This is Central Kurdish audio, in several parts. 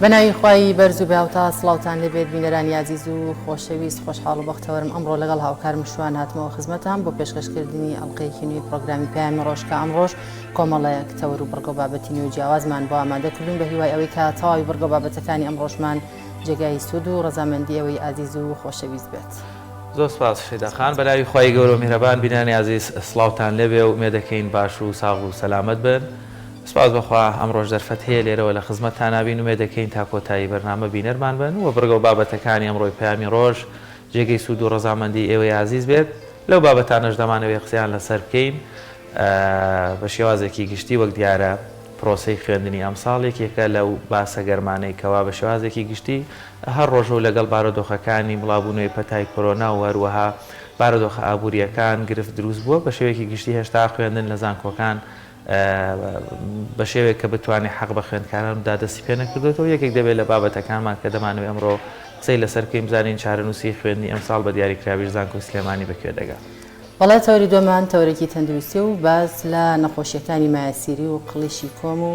بەناوی خوای بەرز و باوتا سڵاوتان لەبێت بینەرانی عزیز و خۆشەویست خۆشحاڵ و بەختەوەرم ئەمڕۆ لەگەڵ هاوکارم شوان هاتمەوە خزمەتان بۆ پێشکەشکردنی ئەڵقەیەکی نوێی پرۆگرامی پەیامی ڕۆژ کە ئەمڕۆژ کۆمەڵەیەک تەور و بڕگە و بابەتی نوێ و جیاوازمان بۆ ئامادەکردوون بە هیوای ئەوەی کە تەواوی بڕگە و بابەتەکانی ئەمڕۆژمان جێگای سوود و ڕەزامەندی ئەوەی عزیز و خۆشەویست بێت. زۆر سپاس شێداخان بەناوی خوای گەورە و میهرەبان بینانی عزیز سڵاوتان لەبێ و ئومێد دەکەین باش و ساغ و سەلامەت بن. سپاس بەخوا ئەمڕۆژ دەرفەت هەیە لێرەوە لە خزمەتتان نابین و ئومێد دەکەین تا کۆتایی بەرنامە بینەرمان بن و بڕگە و بابەتەکانی ئەمڕۆی پەیامی ڕۆژ جێگەی سوود و ڕەزامەندی ئێوەی عزیز بێت. لەو بابەتانەش دەمانەوێت قسەیان لەسەر بکەین بە شێوازێکی گشتی وەک دیارە پرۆسەی خوێندنی ئەمساڵێکێکە لەو باسە گەرمانەی کەوا بە شێوازێکی گشتی هەر ڕۆژە و لەگەڵ بارودۆخەکانی بڵاوبوونەوەی پەتای کۆرۆنا و هەروەها بارودۆخە ئابوووریەکان گرفت دروست بووە بە شێوەیەکی گشتی هێشتا خوێندن لە زانکۆکان بە شێوێک کە بتوانێت حەق بە خوێندکاران دادەستی پێ نەکردێتەوە یەکێک دەبێت لە بابەتەکانمان کە دەمانوێت ئەمڕۆ قسەی لەسەر بکەین بزانین چارەنووسی خوێندنی ئەمساڵ بە دیاریکراوی زانکۆ سلێمانی بەکوێ دەگات. وڵای تەوری دومان تەورێکی تەندروستی و باز لە نەخۆشیەکانی مایەسیری و قڵیشی کۆم و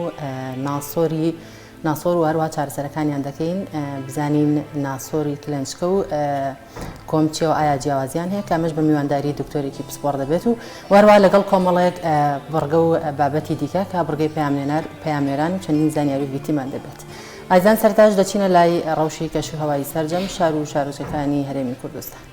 ناسۆر و هەروها چارەسەرەکانیان دەکەین بزانین ناسۆری کلێنچکە و کۆمچیەوە ئایا جیاوازیان هەیە کامەش بە میوانداری دکتۆرێکی پسپۆر دەبێت و وەروها لەگەڵ کۆمەڵەیەک بڕگە و بابەتی دیکە کە بڕگەی پەیامێران و چەندین زانیاری ویتیمان دەبێت. ئایزان سەرتاش دەچینە لای ڕەوشی کەشوهەوایی سەرجەم شار و شارۆچەکانی هەرێمی کوردستان.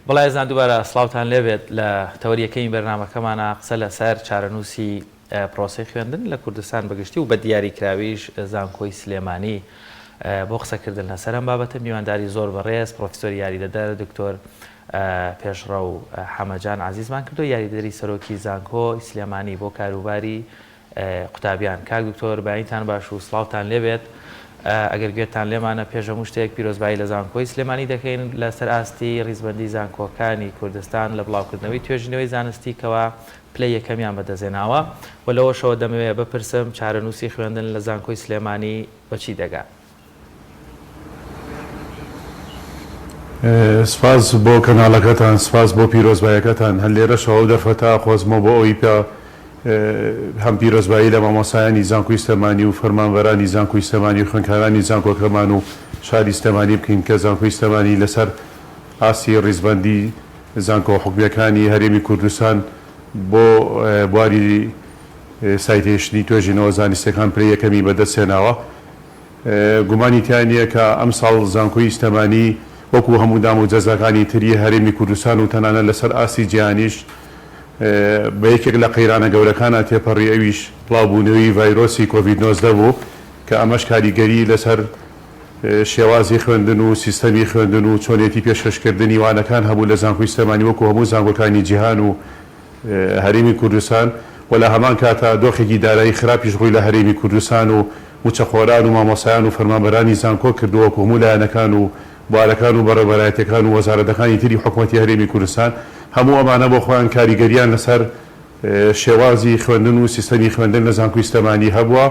بەڵای زان دووبارە سڵاوتان لێبێت لە تەوەریەکەی بەرنامەکەمانە قسە لەسەر چارەنووسی پرۆسی خوێندن لە کوردستان بەگشتی و بە دیاریکراویش زانکۆی سلێمانی بۆ قسەکردن لەسەر ئەم بابەتە میوانداری زۆر بەڕێز پرۆفیسۆر یاریدەدەر دکتۆر پێشڕە و حەمەجان عزیزمان کردو یاریدەری سەرۆکی زانکۆی سلێمانی بۆ کاروباری قوتابیان. کاک دکتۆر بەینتان باش و سڵاوتان لێبێت. ئەگەر گوێتان لێمانە پێش هەموو شتێک پیرۆزبایی لە زانکۆی سلێمانی دەکەین لەسەر ئاستی ڕیزبەندی زانکۆکانی کوردستان لە بڵاوکردنەوەی توێژینەوەی زانستی کەوا پلەی یەکەمیان بەدەزێناوە و لەوەشەوە دەمەوێت بپرسم چارەنووسی خوێندن لە زانکۆی سلێمانی بەچی دەگات؟ سپاس بۆ کەناڵەکەتان، سپاس بۆ پیرۆزبایەکەتان. هەر لێرەشەوە دەرفەتا خۆزمە بۆ ئەوی پێ هەم پیرۆزبایی لە مامۆسایانی زانکۆی سلێمانی و فەرمانبەرانی زانکۆی سلێمانی و خوێندکارانی زانکۆکەمان و شاری سلێمانی بکەین کە زانکۆی سلێمانی لەسەر ئاسی ڕیزبەندی زانکۆ حکومیەکانی هەرێمی کوردستان بۆ بواری سایتێشتنی توێژینەوە زانستیەکان پلەی یەکەمی بەدەستهێناوە. گومانی تیان نییە کە ئەم ساڵ زانکۆی سلێمانی وەکو هەموو دام و جەزاکانی تری هەرێمی کوردستان و تەنانە لەسەر ئاسی جیهانیش بە یەکێک لە قەیرانە گەورەکانە تێپەڕی ئەویش بڵاوبوونەوەی ڤایرۆسی کۆڤید-19 بوو کە ئەمەش کاریگەری لەسەر شێوازی خوێندن و سیستەمی خوێندن و چۆنێتی پێشکەشکردنی وانەکان هەبوو لە زانکۆی سلێمانی وەکو هەموو زانکۆکانی جیهان و هەرێمی کوردستان و لە هەمان کاتە دۆخێکی دارایی خراپیش ڕووی لە هەرێمی کوردستان و موچەخۆران و مامۆسایان و فەرمانبەرانی زانکۆ کردووە وەکو هەموو لایەنەکان و بوارەکان و بەڕێوەبەرایەتەکان و وەزارەتەکانی تری حکوومەتی هەرێمی کوردستان هەموو ئەمانە بۆ خۆیان کاریگەریان لەسەر شێوازی خوێندن و سیستەمی خوێندن لە زانکۆی سلێمانی هەبووە.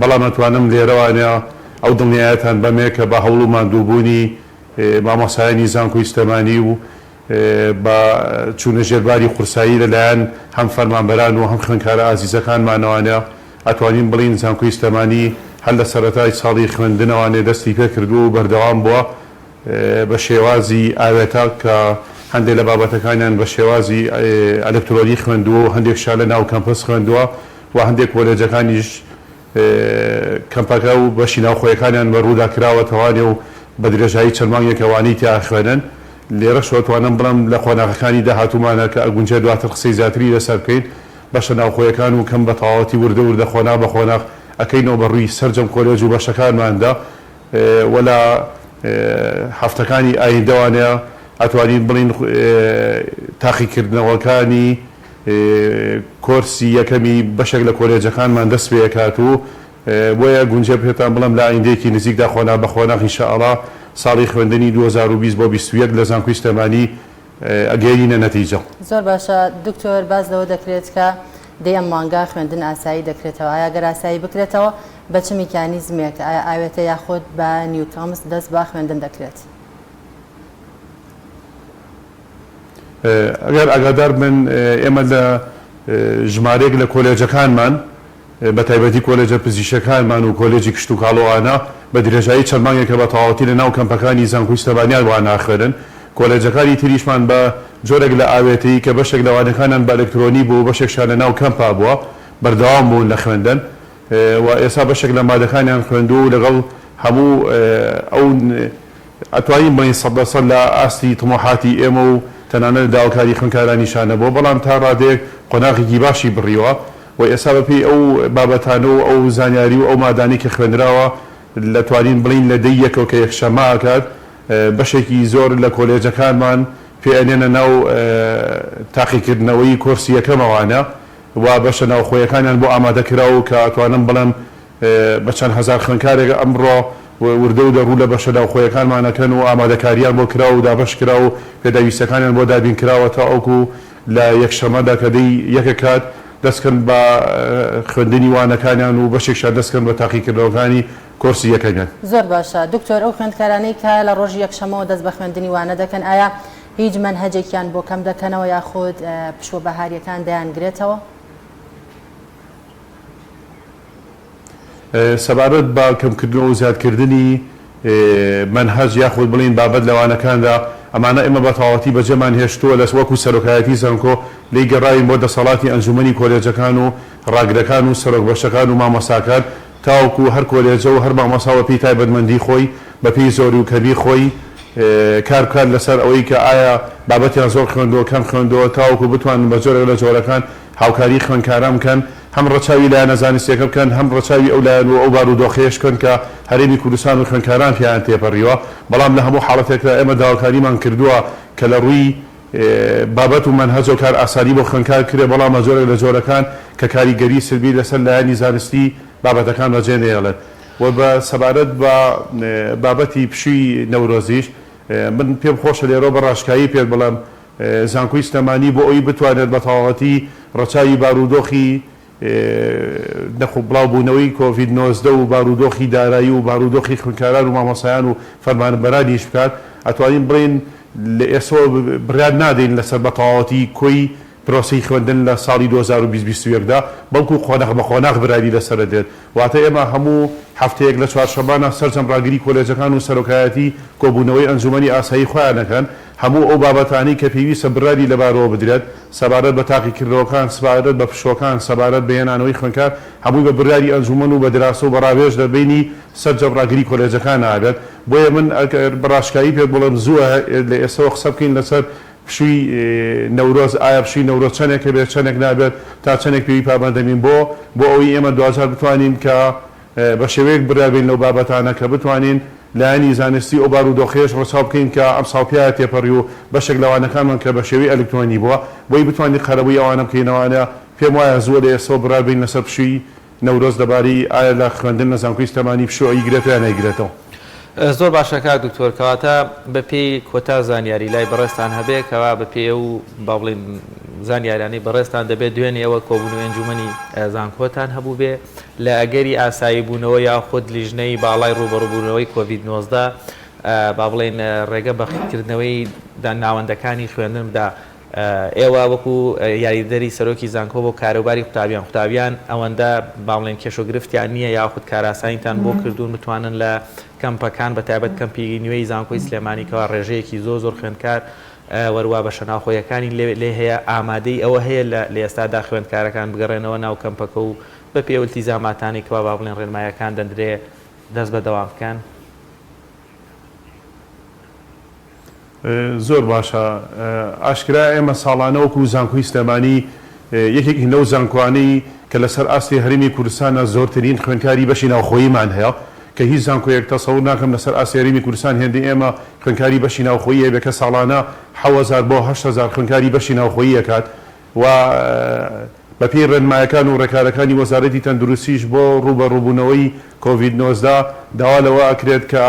بەڵام ئەتوانم لێرەوانە ئەو دڵنیایەتان بەمێ کە بە هەوڵ و ماندووبوونی مامۆسایانی زانکۆی سلێمانی و بە چوونە ژێرباری قورسایی لەلایەن هەم فەرمانبەران و هەم خوێندکارە ئازیزەکانمانەوانە ئەتوانین بڵین زانکۆی سلێمانی هەر لە سەرەتای ساڵی خوێندنەوانێ دەستی پێ کردو و بەردەوام بووە بە شێوازی ئاوێتە کە هەندێک لە بابەتەکانیان بە شێوازی ئەلکترۆنی خوێندووە و هەندێک شار لە ناو کەمپەس خوێندووە و هەندێک کۆلێجەکانیش کەمپەکە و بەشی ناوخۆیەکانیان بە ڕوودا کراوەتەوانێ و بە درێژایی چەرمانگێکەوانی تیا خوێنن. لێرەشەوە توانم بڵم لە خۆناغەکانی داهاتوومانە کە ئەگونجێ دواتر قسەی زیاتری لەسەر بکەین بەشە ناوخۆیەکان و کەم بە تەواوەتی وردە وردە خۆنا بە خۆناغ ئەەکەینەوە بە ڕووی سەرجەم کۆلێج و بەشەکانماندا وەلا هەفتەکانی ئایندەوانەیە ئەتوانین بڵین تاقیکردنەوەکانی کۆرسی یەکەمی بەشێک لە کۆلێجەکانمان دەست پێ کات و بۆیە گونجێ پێتان بڵم لە ئایندەیەکی نزیکدا خۆنا بە خۆناغ ئینشاءڵڵا ساڵی خوێندنی 2020 بۆ 21 لە زانکۆی سلێمانی ئەگەیەنە نەتیجە. زۆر باشە دکتۆر، باز لەوە دەکرێت کە دەیەم مانگا خوێندن ئاسایی دەکرێتەوە. ئایا گەر ئاسایی بکرێتەوە بە چ میکانیزمێک ئایا ئاوێتە یاخۆت بە نیوتامس دەست با خوێندن دەکرێت؟ ئەگەر ئاگادار بن ئێمە لە ژمارەیەک لە کۆلێجەکانمان بە تایبەتی کۆلێجە پزیشکەکانمان و کۆلێجی کشت و کاڵۆوانە بە درێژایی چەرمانگێکە بە تەواوەتی لە ناو کەمپەکانی زانکۆی سلێمانیان وان ناخوێنن. کۆلێجەکانی تریشمان بە جۆرێک لە ئاوێتەیە کە بەشێک لەوانەکانیان بە ئەلکترۆنی بوو بەشێکشان لە ناو کەمپا بووە بەردەوام بوون لە خوێندن و ئێستا بەشێک لە مادەکانیان خوێندوو و لەگەڵ هەموو ئەو ئەتوانین بڵین 100% لە ئاستی تمۆحاتی ئێمە و تەنانەت داواکاری خوێندکارانیشانە بۆ بەڵام تا ڕادێک قۆناغێکی باشی بڕیوە و ئێستا بەپێی ئەو بابەتانە و ئەو زانیاری و ئەو مادانی کە خوێنراوە لەتوانین بڵین لە دەیەکەوە کە یەکشەمە ئاکات بەشێکی زۆر لە کۆلێجەکانمان پێێنێنە ناو تاقیکردنەوەی کۆرسی یەکەمەوانە و بەشە ناوخۆیەکانیان بۆ ئامادەکرا و کە ئەتوانم بڵم بە چەند هەزار خوێندکارێک ئەمڕۆ وردە و دەڕوو لە بەشە ناوخۆیەکانمانەکەن و ئامادەکاریان بۆ کرا و دابش کرا و پێداویستەکانیان بۆ دابین کراوە تا ئەوکو لە یەکشەمەدا کە دەی یەکە کات دەستکەن بە خوێندنی وانەکانیان و بەشێکشان دەستکەن بە تاقیکردنەوەکانی کۆرسی یەکەمیان. زۆر باشە دکتۆر، ئەو خوێندکارانەی کە لە ڕۆژی یەکشەمەوە دەست بە خوێندنی وانە دەکەن ئایا هیچ مەنهەجێکیان بۆ کەم دەکەنەوە یاخود پشوە بەهاریەکان دەیانگرێتەوە؟ سەبارەت بە کەمکردنەوە و زیادکردنی مەنهەج یاخود بڵین بابەت لەوانەکاندا ئەمانە ئێمە بە تەواوەتی بەجێمان هێشتووە لەس وەکو سەرۆکایەتی زانکۆ لی گەڕاوین بۆ دەسەڵاتی ئەنجومەنی کۆلێجەکان و ڕاگرەکان و سەرۆکبەشەکان و مامۆساکان تاوەکو هەر کۆلێجە و هەر مامۆساوە پێی تایبەتمەندی خۆی بە پێی زۆری و کەمی خۆی کار لەسەر ئەوەی کە ئایا بابەتیان زۆر خوێندەوە کەم خوێندەوە تاوەکو بتوانن بە جۆرێک لە جۆرەکان هاوکاری خوێندکاران بکەن هەم ڕەچاوی لایەنە زانستیەکە بکەن هەم ڕەچاوی ئەو لایەن و ئەو بارودۆخەیەش بکەن کە هەرێمی کوردستان و خوێندکاران پێیان تێپەڕیوە بەڵام لە هەموو حاڵەتێکدا ئێمە داواکاریمان کردووە کە لە ڕووی بابەت و منهەج و کار ئاسانی بۆ خوێندکار کرێ بەڵام جۆرێک لە جۆرەکان کە کاریگەری سلبی لەسەر لایەنی زانستی بابەتەکان بەجێنێڵێت و بە سەبارەت بە بابەتی پشووی نەورۆزیش من پێم خۆشە لێرە بە ڕاشکایی پێت بڵام زانکۆی سلێمانی بۆ ئەوی بتوانێت بە تەواوەتی ڕەچاوی بارودۆخی بڵاوبوونەوەی کۆڤید-19 و بارودۆخی دارایی و بارودۆخی خوێندکاران و مامۆسایان و فەرمانبەرانیش بکات ئەتوانین بڵێن لە ئێستا بڕیار نادەین لەسەر بە تەواوەتی کۆی پرۆسی خوێندن لە ساڵی 2020دا بەڵکو خۆناغ بە خۆناغ برادی لەسەر دێت واتە ئێمە هەموو هەفتەیەک لە چوارشەمانە سەرجەم ڕاگری کۆلێجەکان و سەرۆکایەتی کۆبوونەوەی ئەنجومەنی ئاسایی خۆیانەکەن هەموو ئەو بابەتانی کە پێویستە برادی لەبارەوە بدرێت سەبارەت بە تاقیکردنەوەکان سەبارەت بە پشۆکان سەبارەت بە هێنانەوەی خوێندکار هەمووی بە برادی ئەنجومەن و بە دراسە و بەڕاوێژ دەبینی سەرجەم ڕاگری کۆلێجەکان نابێت بۆیە من بەڕاشکایی پێ بڵم زووە لە ئێستەوە قسە بکەین لەسەر پشووی نەورۆز ئایا پشووی نەورۆز چەندێکە بێت چەندێک نابێت تا چەندێک پێوی پابەندەمین بۆ ئەوەی ئێمە دوجار بتوانین کە بە شێوەیەک برابین لەو بابەتانە کە بتوانین لایەنی زانستی ئەو بارودۆخەیەش ڕەچاو بکەین کە ئەم ساڵپیایە تێپەڕی و بەشێک لەوانەکانمان کە بە شێوەی ئەلکترۆنی بووە بۆی بتوانین قەرەبووی ئەوانە بکەینەوەوانە پێم وایە زووە لە ئێستا برابین لەسەر پشووی نەورۆز دەباری ئایا لە خوێندن لە زانکۆی سلێمانی پشووی گرێتەوە یان نەیگرێتەوە. زۆر باشە کاک دکتۆر کەواتە بەپێی کۆتا زانیاری لای بەڕێستان هەبێ کەوا بەپێ و با بڵێن زانیارانی بەڕێستان دەبێت دوێنێ ئەوە کۆبوونەوەی ئەنجومەنی زانکۆتان هەبوو بێ لە ئەگەری ئاسایی بوونەوە یا خۆت لیژنەی باڵای ڕوبەڕووبوونەوەی کۆڤید-19 با بڵێن ڕێگە بەخیکردنەوەی ناوەندەکانی خوێندن بدا ئێوە وەکو یاریدەری سەرۆکی زانکۆ بۆ کاروباری قوتابیان ئەوەندە باڵێن کێش و گرفتیان نییە یاخود کاراسانیتان بۆ کردوون بتوانن لە کەمپەکان بەتایبەت کەمپی نوێی زانکۆی سلێمانیکەوە ڕێژەیەکی زۆر خوێندکار وەروە بە شەناوخۆیەکانی لێ هەیە ئامادەی ئەوە هەیە لە ئێستادا خوێندکارەکان بگەڕێنەوە ناو کەمپەکە و بە پێوەتی زاماتانی کەوا با بڵێن ڕێنمایەکان دەندرێ دەست بەدەوام بکەن. زۆر باشە ئاشکرا ئێمە ساڵانەوەکو زانکۆی سلێمانی یەکێکی لەو زانکۆانەی کە لەسەر ئاستی هەرێمی کوردستانە زۆرترین خوێندکاری بەشی ناوخۆییمان هەیە کە هیچ زانکۆیەک تەسەوور ناکەم لەسەر ئاستی هەرێمی کوردستان هێندەی ئێمە خوێندکاری بەشی ناوخۆیی هەیە بێکە ساڵانە 7000 بۆ 8000 خوێندکاری بەشی ناوخۆیی ئەکات و بەپێی ڕێنمایەکان و ڕێکارەکانی وەزارەتی تەندروستیش بۆ ڕوبەڕووبوونەوەی کۆڤید-19 داوا لەوە ئەکرێت کە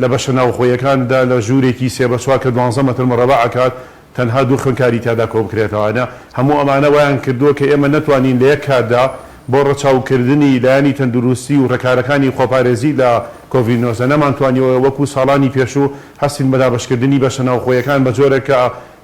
لە بەشە ناوخۆیەکاندا لە ژوورێکی 3/4 کە 12 مەتر مەرەبع ئەکات تەنها 2 خوێندکاری تیادا کۆ بکرێتەوەوانە هەموو ئەمانە وایان کردووە کە ئێمە نەتوانین لە یەک کاتدا بۆ ڕەچاوکردنی لایەنی تەندروستی و ڕێکارەکانی خۆپارێزی لە کۆڤید-19 نەمانتوانیەوە وەکو ساڵانی پێشوو هەستین بە دابەشکردنی بەشە ناوخۆیەکان بە جۆرێک کە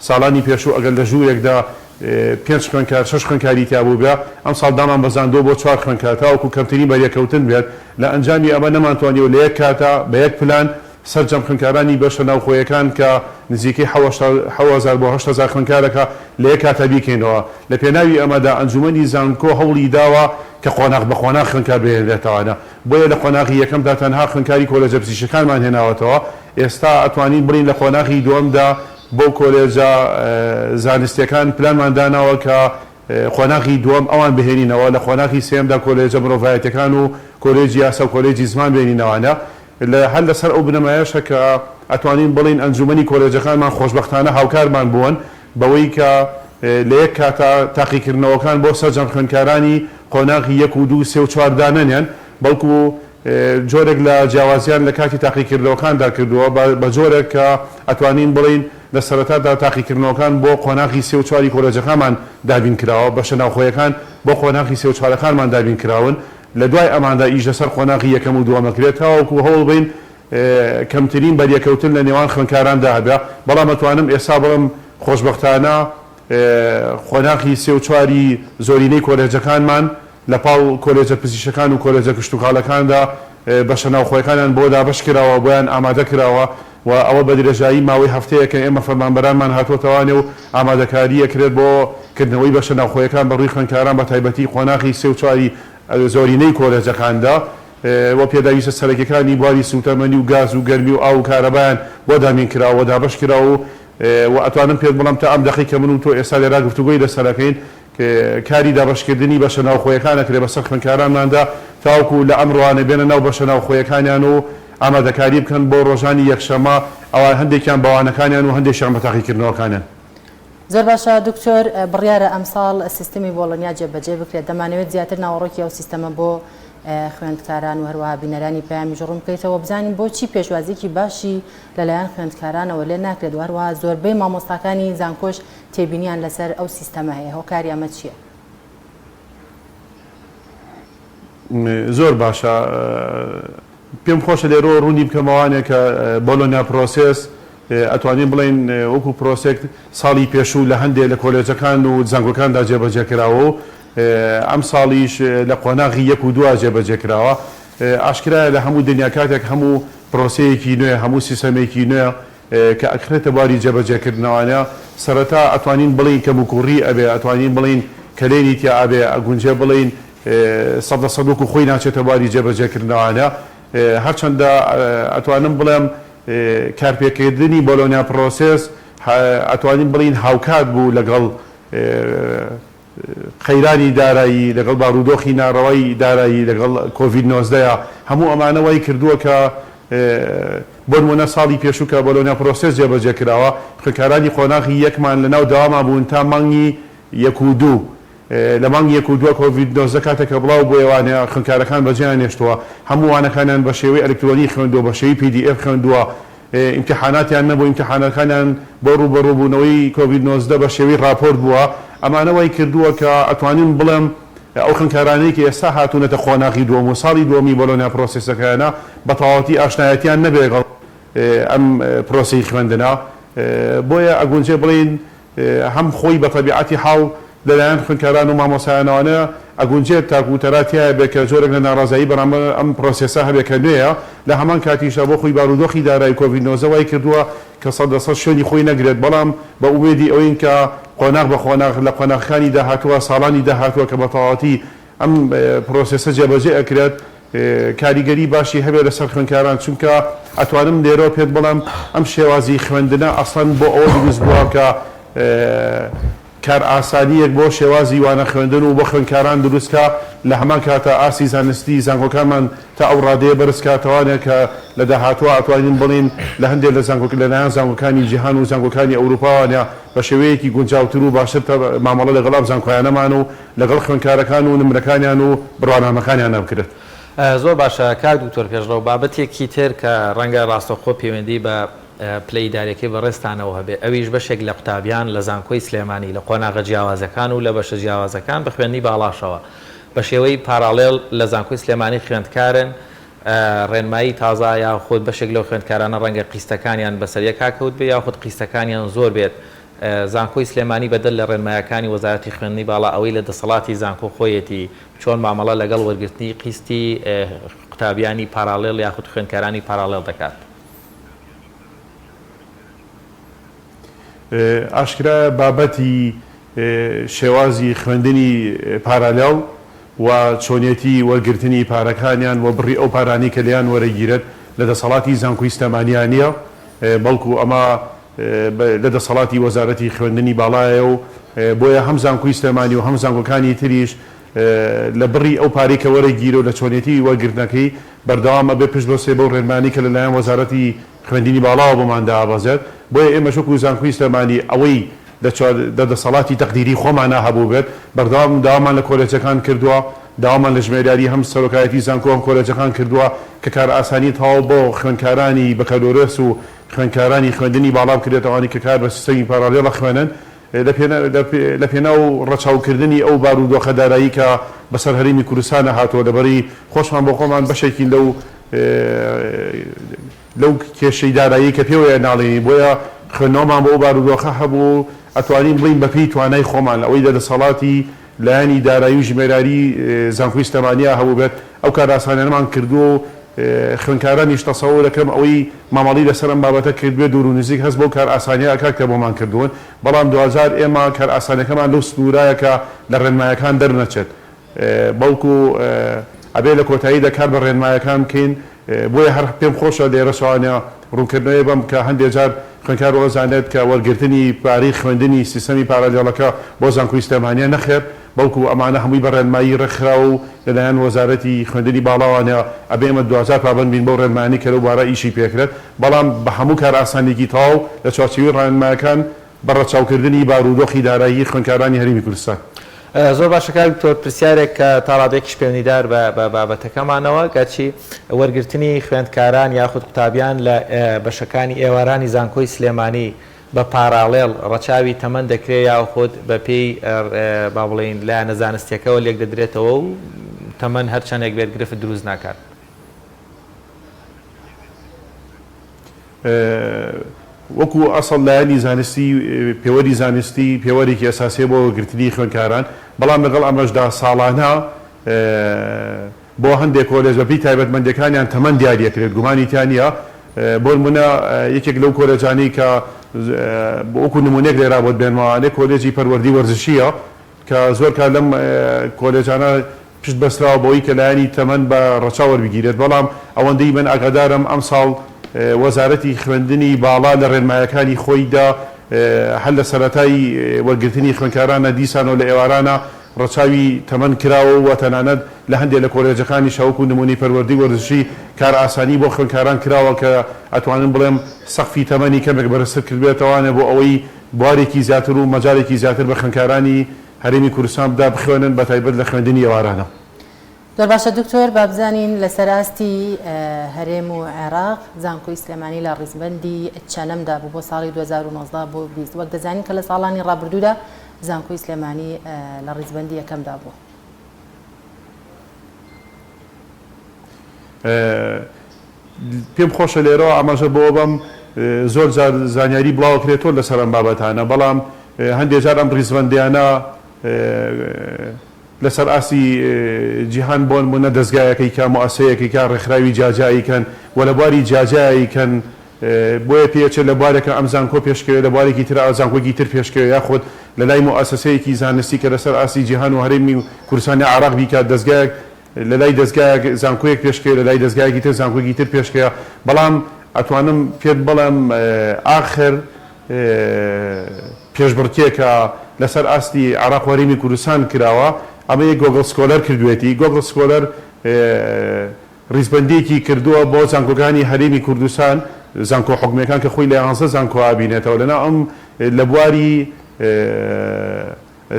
ساڵانی پێشوو ئەگەر لە ژوورێکدا 5 خوێندکار 6 خوێندکاری تیابوو بێ ئەم ساڵ دامان بەزاندۆ بۆ 4 خوێندکار تاوەکو کەمترین بەریەکەوتن بێت لە ئەنجامی ئەمە نەمانتوانیەوە لە یەک کاتە بە یەک پلان سەرجەم خوێندکارانی بەشە ناوخۆیەکان کە نزیکەی 7000 بۆ 8000 خوێندکارەکە لە یەک کاتە بیکەینەوە لە پێناوی ئەمەدا ئەنجومەنی زانکۆ هەوڵی داوە کە قۆناغ بە قۆناغ خوێندکار بهێنرێتەوەوانە بۆیە لە قۆناغی یەکەمدا تەنها خوێندکاری کۆلێجە پزیشکیەکانمان هێناوەتەوە ئێستا ئەتوانین بڕین لە قۆناغی دووەمدا بۆ کۆلێجە زانستیەکان پلانمان داناوە کە قۆناغی دووەم ئەوان بهێنینەوە لە قۆناغی سێمدا کۆلێجە مرۆڤایەتەکان و کۆلێجی یاسا و کۆلێجی زمان بهێنینەوەوانە هەر لەسەر ئەو بنەمایەشە کە ئەتوانین بڵین ئەنجومەنی کۆلێجەکانمان خۆشبەختانە هاوکارمان بوون بەوەی کە لە یەک کاتە تاقیکردنەوەکان بۆ سەرجەم خوێندکارانی قۆناغی 1 و 2 3 و 4 دانەنێن بەڵکو جۆرێک لە جیاوازیان لە کاتی تاقیکردنەوەکاندا کردووە بە جۆرێک کە ئەتوانین بڵین لە سەرەتادا تاقیکردنەوەکان بۆ قۆناغی 3 و 4 کۆلێجەکانمان دابین کراوە بەشە ناوخۆیەکان بۆ قۆناغی 3 و 4ەکانمان دابین کراون لە دوای ئەماندا ئیش لەسەر قۆناغی یەکەم و دووەمەکرێت تاوەکو هەوڵ بین کەمترین بەریەکەوتن لە نێوان خوێندکاراندا هەبێ بەڵام ئەتوانم ئێستا بڵم خۆشبەختانە قۆناغی 3 و 4 زۆرینەی کۆلێجەکانمان لە پاڵ کۆلێجە پزیشکیەکان و کۆلێجە کشتتوکاڵەکاندا بەشە ناوخۆیەکانیان بۆ دابش کراوە بۆیان ئامادە کراوە و ئەوە بە درێژایی ماوەی هەفتەیە کە ئێمە فەرمانبەرانمان هاتوۆتەوانێ و ئامادەکاری ئەکرێت بۆ کردنەوەی بەشە ناوخۆیەکان بە ڕووی خوێندکاران بە تایبەتی قۆناغی 3 و 4 زۆرینەی کۆلێجەکاندا وە پێداویستە سەرەکیەکانی بواری سوتەمەنی و گاز و گەرمی و ئاو کارەبایان بۆ دامین کراوە دابش کراوە و ئەتوانم پێت بڵام تا ئەم دەقیقە من و تۆ ئێستا لێرا گفتوگۆی لەسەرەکەین کاری دابشکردنی بەشە ناوخۆیەکانەکرێ بەسەر خوێندکارانماندا تاوکو لە ئەمڕوانە بێنە ناو بەشە ناوخۆیەکانیان و ئامادەکاری بکەن بۆ ڕۆژانی یەکشەمە ئەوان هەندێکیان بەوانەکانیان و هەندێکیان بە تاقیکردنەوەکانیان. زۆر باشە دکتۆر، بڕیارە ئەمساڵ سیستمی بۆڵۆنیا جێبەجێ بکرێت، دەمانەوێت زیاتر ناوەڕۆکی ئەو سیستەمە بۆ خوێندکاران و هەروەها بینەرانی پەیامی ژوڕم بکەیتەوە، بزانین بۆچی پێشوازیکی باشی لەلایەن خوێندکارانەوە لێ ناکرێت و هەروەها زۆربەی مامۆستاکانی زانکۆش تێبینیان لەسەر ئەو سیستەمە هەیە. هۆکاری ئەمە چییە؟ زۆر باشە، پێم خۆشە لێرۆ ڕوونی بکەمەوانێک کە بۆلۆنیا پرۆسس ئەتوانین بڵین وەکو پرۆسێک ساڵی پێشوو لە هەندێک لە کۆلێجەکان و زانکۆکاندا جێبەجێکراوە و ئەم ساڵیش لە قۆناغی 1 و 2 جێبەجێکراوە. ئاشکرایە لە هەموو دنیا کاتێک هەموو پرۆسەیەکی نوێ هەموو سیستەمێکی نوێ کە ئەکرێتە باری جێبەجێکردنەوەیە سەرەتا ئەتوانین بڵین کە موکوڕی ئەبێ، ئەتوانین بڵین کەلێنی تیا ئەبێ، ئەگونجێ بڵین 100% خۆی ناچێتە باری جێبەجێکردنەوەیە. هەرچەندە ئەتوانم بڵێم کارپێکردنی بۆلۆنیا پرۆسس ئەتوانین بڵین هاوکات بوو لەگەڵ قەیرانی دارایی، لەگەڵ بارودۆخی ناڕەوەی دارایی، لەگەڵ کۆڤید-19 هەموو ئەمانەوەی کردووە کە بۆ نمونە ساڵی پێشوو کە بۆلۆنیا پرۆسس جێبەجێکراوە خوێندکارانی قۆناغی یەکمان لەناو داواما بوون تا مانگی 1 و 2 لە مانگی 1 و 2 کۆڤید-19 کاتێکە بڵاو بۆ ئێوانەیە خوێندکارەکان بەجێیان هێشتووە، هەموو وانەکانیان بە شێوەی ئەلکترۆنی خوێندووە، بە شێوەی PDF خوێندووە، ئیمتیحاناتیان نەبوو، ئیمتیحانەکانیان بۆ ڕووبەڕووبوونەوەی کۆڤید-19 بە شێوەی راپۆرت بووە. ئەمانەوەی کردووە کە ئەتوانین بڵێم ئەو خوێندکارانەی کە ئێستا هاتوونەتە خۆناغی دووەم و ساڵی دووەمی بۆلۆنیا پرۆسسەکانە بە تەواوەتی ئاشنایەتیان نەبێ لەگەڵ ئەم پرۆسەی خوێندنە، بۆیە ئەگونجێ بڵین هەم خۆی بە تەبیعەتی حاڵ لەلایەن خوێندکاران و مامۆسایانەوەنە ئەگونجێت تاکوتەراتیایە بێ کە جۆرێک لە ناڕازایی بەرامبەر ئەم پرۆسێسە هەبێ کە نوێیە، لە هەمان کاتیشە بۆ خۆی بارودۆخی دارایی کۆڤید-19 وای کردووە کە 100% شوێنی خۆی نەگرێت، بەڵام بە ئومێدی ئەوەین کە قۆناغ بە قۆناغ لە قۆناغەکانی داهاتووە ساڵانی داهاتووە کە بە تەواوەتی ئەم پرۆسێسە جێبەجێ ئەکرێت کاریگەری باشی هەبێت لەسەر خوێندکاران، چونکە ئەتوانم لێرە پێت بڵام ئەم شێوازی خوێندنە ئەسڵەن بۆ ئەوە دروست بووە کە کار ئاسانیەک بۆ شێوازی وانە خوێندن و بۆ خوێندکاران دروستکە لە هەمان کاتە ئاسی زانستی زانکۆکانمان تا ئەو ڕادەیە بەرزکاتەوانێک کە لە داهاتوە ئەتوانین بڵین لە هەندێک لە لەلایەن زانکۆکانی جیهان و زانکۆکانی ئەوروپاوانە بە شێوەیەکی گونجاوتر و باشتر مامەڵە لەگەڵ زانکۆیانەمان و لەگەڵ خوێندکارەکان و نمرەکانیان و بڕوانامەکانیان بکرێت. زۆر باشە کاک دکتۆر پێشڕەو، بابەتێکی تر کە ڕەنگە ڕاستەخۆ پەیوەندی بە پلەی دارێکی بەڕێستانەوە هەبێ، ئەویش بەشێک لە قوتابیان لە زانکۆی سلێمانی لە قۆناغە جیاوازەکان و لە بەشە جیاوازەکان بە خوێندنی باڵاشەوە بە شێوەی پاراڵێڵ لە زانکۆی سلێمانی خوێندکارن ڕێنمایی تازا یاخود بەشێک لەو خوێندکارانە ڕەنگە قیستەکانیان بەسەر یەکاکەوت بێ یاخود قیستەکانیان زۆر بێت. زانکۆی سلێمانی بەدەل لە ڕێنمایەکانی وەزارەتی خوێندنی باڵا ئەوەی لە دەسەڵاتی زانکۆ خۆیەتی چۆن مامەڵە لەگەڵ وەرگرتنی قیستی قوتابیانی پاراڵێڵ یاخود خوێندکارانی پاراڵێڵ دەکات. ئاشکرا بابەتی شێوازی خوێندنی پاراڵێڵ و چۆنیەتی وەرگرتنی پارەکانیان و بڕی ئەو پارانی کە لیان وەرەگیرێت لە دەسەڵاتی زانکۆی سلێمانیانە، بەڵکو ئەمە لە دەسەڵاتی وەزارەتی خوێندنی باڵایە و بۆیە هەم زانکۆی سلێمانی و هەم زانکۆکانی تریش لە بڕی ئەو پارەی کە وەرەگیرە و لە چۆنیەتی وەرگرتنەکەی بەردەوامە بێ پشت بۆ سێ بەو ڕێنمانی کە لەلایەن وەزارەتی خوێندنی باڵاوە بۆماندا ئابەزێت. بۆیە ئێمە شوکو زانکۆی سلێمانی ئەوەی دەسەڵاتی تەقدیری خۆمانە هەبوو بێت بەردەوام داوامان لە کۆلێجەکان کردووە، داوامان لە ژمێریاری هەم سەرۆکایەتی زانکۆ هەم کۆلێجەکان کردووە کە کار ئاسانی تەواو بۆ خوێندکارانی بەکەلۆرەس و خوێندکارانی خوێندنی باڵام کردێتەوەی کە کار بە سیستەمی پاراڵێڵە خوێنن لە پێناو ڕەچاوکردنی ئەو بارودۆخە دارایی کە بەسەر هەرێمی کوردستانە هاتووە لەبەری خۆشمان بۆ خۆمان بەشێکی لەو کێشەی دارایی کە پێوەیە ناڵێنی، بۆیە خوێندنەوەمان بۆ بارودۆخە هەبوو ئەتوانین بڵین بەپێی توانای خۆمان ئەوەی دەسەڵاتی لایەنی دارایی و ژمێراری زانکۆی سلێمانیا هەبوو بێت ئەو کار ئاسانیانەمان کردو و خوێندکارانیش تەسەوور دەکەم ئەوەی مامەڵی لەسەر ئەم بابەتە کردوێ دوور و نزیک هەست بۆ کار ئاسانیە کاکتە بۆمان کردوون، بەڵام 2000 ئێمە کار ئاسانەکەمان لەو سنوورایە کە لە ڕێنمایەکان دەرنەچێت، بەڵکو ئەبێ لە کۆتاییدا کار بە ڕێنمایەکان بکەین بۆیە هەر پێم خۆشە لێرە شوانە ڕوونکردنەوەی بەم کە هەندێک جار خوێندکار وەزانێت کە وەرگرتنی پارەی خوێندنی سیستەمی پارالێڵەکە بۆ زانکۆی سلێمانیە نەخێر بەڵکو ئەمانە هەمووی بە ڕێنمایی ڕێکخرا و لەلایەن وەزارەتی خوێندنی باڵاوانە ئەبێ ئێمە 2000 پابەند بین بۆ ڕێنمانی کە لەو بارە ئیشی پێکرێت بەڵام بە هەموو کار ئاسانێکی تەواو لە چوارچێوەی ڕێنمایەکان بە ڕەچاوکردنی بارودۆخی دارایی خوێندکارانی هەرێمی کوردستان. زۆر باشەکار تۆ پرسیارێک کە تا ڕادێکی پەیوەندیدار بە بابەتەکەمانەوە گەچی وەرگرتنی خوێندکاران یاخود قوتابیان لە بەشەکانی ئێوارانی زانکۆی سلێمانی بە پاراڵێڵ ڕەچاوی تەمەەن دەکرێت یاخود بە پێی با بڵێن لایەنە زانستیەکەەوە لێک دەدرێتەوە و تەمەەن هەر چەندێک بێت گرفت دروست ناکات. وەکو ئەسڵ لایەنی زانستی پێوەری زانستی پێوەرێکی ئەساسێ بۆ گرتنی خوێندکاران بەڵام لەگەڵ ئەمەشدا ساڵانە بۆ هەندێک کۆلێژ بەپی تایبەتمەندەکانیان تەمەەن دیاریەکرێت گومانیتیانە بۆ نمونە یەکێک لەو کۆلێجانەی کە وەکو نمونێک لێرا بۆ بێنماوانێ کۆلێجی پەروەردی وەرزشیە کە زۆر کار لەم کۆلێجانە پشت بەستراوە بۆی کە لایەنی تەمەەن بە ڕەچاوە بگیرێت بەڵام ئەوەندەی من ئاگادارم ئەم ساڵ وەزارەتی خوێندنی باڵا لە ڕێنمایەکانی خۆیدا هەل لە سەرەتایی وەرگرتنی خوێندکارانە دیسان و لە ئێوارانە ڕەچاوی تەمەەن کراوە و تەنانەت لە هەندێک لە کۆلێجەکانی شەوەکو نمونی پەروەردی وەرزشی کار ئاسانی بۆ خوێندکاران کراوە کە ئەتوانن بڵێم سەقفی تەمەنی کەمێک بەرزتر کردبێتەوانە بۆ ئەوەی بوارێکی زیاتر و مەجارێکی زیاتر بە خوێندکارانی هەرێمی کوردستان بدا بخوێنن بە تایبەت لە خوێندنی ئێوارانە. زۆر باشە دکتۆر با بزانین لەسەر ئاستی هەرێم و عێراق زانکۆی سلێمانی لە ڕیزبەندی چەنەمدا بوو بۆ ساڵی 2019 بۆ 20 وەک دەزانین کە لە ساڵانی ڕابردوودا زانکۆی سلێمانی لە ڕیزبەندی یەکەمدا بوو. پێم خۆشە لێرەوە ئاماژە بۆ بەم زۆر زانیاری بڵاوکرێتەوە لەسەر ئەم بابەتانە بەڵام هەندێک جار ئەم ڕیزبەندیانە لەسەر ئاسی جیهان بۆن بوونە دەستگایەکەی کا مؤسسەیەکی کا ڕێکخراوی جاجاییکەن و لە بواری جاجاییکەن بۆیە پێچێت لە بوارێکە ئەم زانکۆ پێشکەوێت لە بوارێکی تر زانکۆکی تر پێشکەوێت یاخود لە لای مؤسسەیەکی زانستی کە لەسەر ئاسی جیهان و هەرێمی کوردستانی عێراق بیکات دەستگایەک لە لای دەستگایەک زانکۆیەک پێشکەوێت لە لای دەستگایەکی تر زانکۆکی تر پێشکەوێت بەڵام ئەتوانم پێت بڵێم ئاخر پێشبڕکێکە لەسەر ئاستی عێراق و هەرێمی کوردستان کراوە ئەمە یەک گۆگڵ سکۆلەر کردوێتی گۆگڵ سکۆلەر ڕیزبەندێکی کردووە بۆ زانکۆکانی هەرێمی کوردستان زانکۆ حکومەکان کە خۆی لە 11 زانکۆ ئابینێتەوە لەنا ئەم لە بواری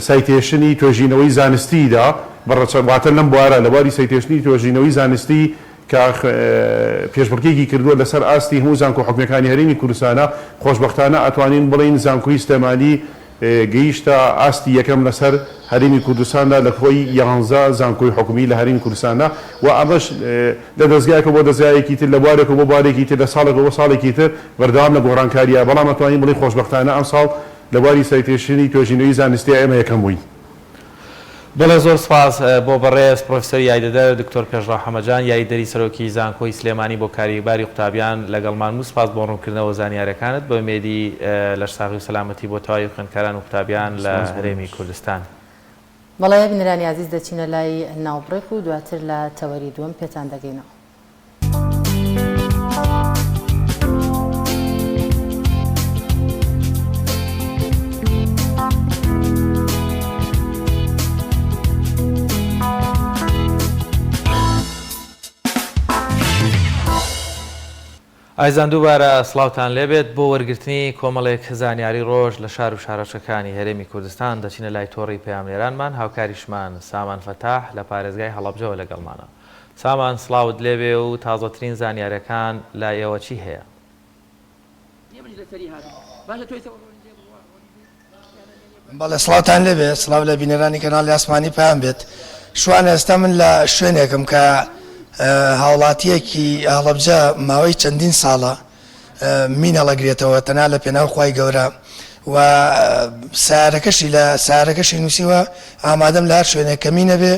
سایتێشنی توێژینەوەی زانستیدا بەڕەچەواتە لەم بوارە لە بواری سایتێشنی توێژینەوەی زانستی کە پێشبڕکێکی کردووە لەسەر ئاستی هەموو زانکۆ حکومەکانی هەرێمی کوردستانە خۆشبەختانە ئەتوانین بڵین زانکۆی سلێمانی گەیشتە ئاستی یەکەم لەسەر هەرێمی کوردستاندا لە خۆی 11 زانکۆی حکومی لە هەرێمی کوردستاندا و ئەمەش لە دەستگایەکە بۆ دەستگایەکی تر لە بوارێک بۆ بارێکی تر لە ساڵێک بۆ ساڵێکی تر بەردەوام لە گۆڕانکاریە بەڵام ئەتوانین بڵین خۆشبەختانە ئەم ساڵ لە بواری سایتێشنی توێژینەوەی زانستی ئێمە یەکەم بووین. بەڵێ زۆر سپاس بۆ بەڕێز پرۆفسەر یاریدەدەر دکتۆر پێشڕا حەمەجان یاریدەری سەرۆکی زانکۆی سلێمانی بۆ کاریگەری قوتابیان لەگەڵمان و سپاس بۆ ڕوونکردنەوە زانیاریەکانت بە ئومێدی لەش ساغی و سەلامەتی بۆ تەواوی خوێندکاران و قوتابیان لە هەرێمی کوردستان. بەڵێ بینەرانی عزیز دەچینە لای ناوبڕێک و دواتر لە تەوەری دووەم پێتان دەگەینەوە. ئایزان دووبارە سڵاوتان لێبێت بۆ وەرگرتنی کۆمەڵێک زانیاری ڕۆژ لە شار و شارەچەکانی هەرێمی کوردستان دەچینە لای تۆڕی پەیامنێرانمان هاوکاریشمان سامان فەتاح لە پارێزگای هەڵەبجەوە لەگەڵمانە. سامان سڵاوت لێبێ و تازەترین زانیاریەکان لای ئێوە چی هەیە؟ بەڵێ سڵاوتان لێبێ سڵاو لە بینەرانی کەناڵی ئاسمانی پەیام بێت. شوانە ئێستا من لە شوێنێکم کە هاوڵاتیەکی هەڵەبجە ماوەی چەندین ساڵە مینەڵەگرێتەوە تەنها لە پێناوخوای گەورە و سارەکەشی نووسیوە ئامادەم لە هەر شوێنێک کە مینە بێ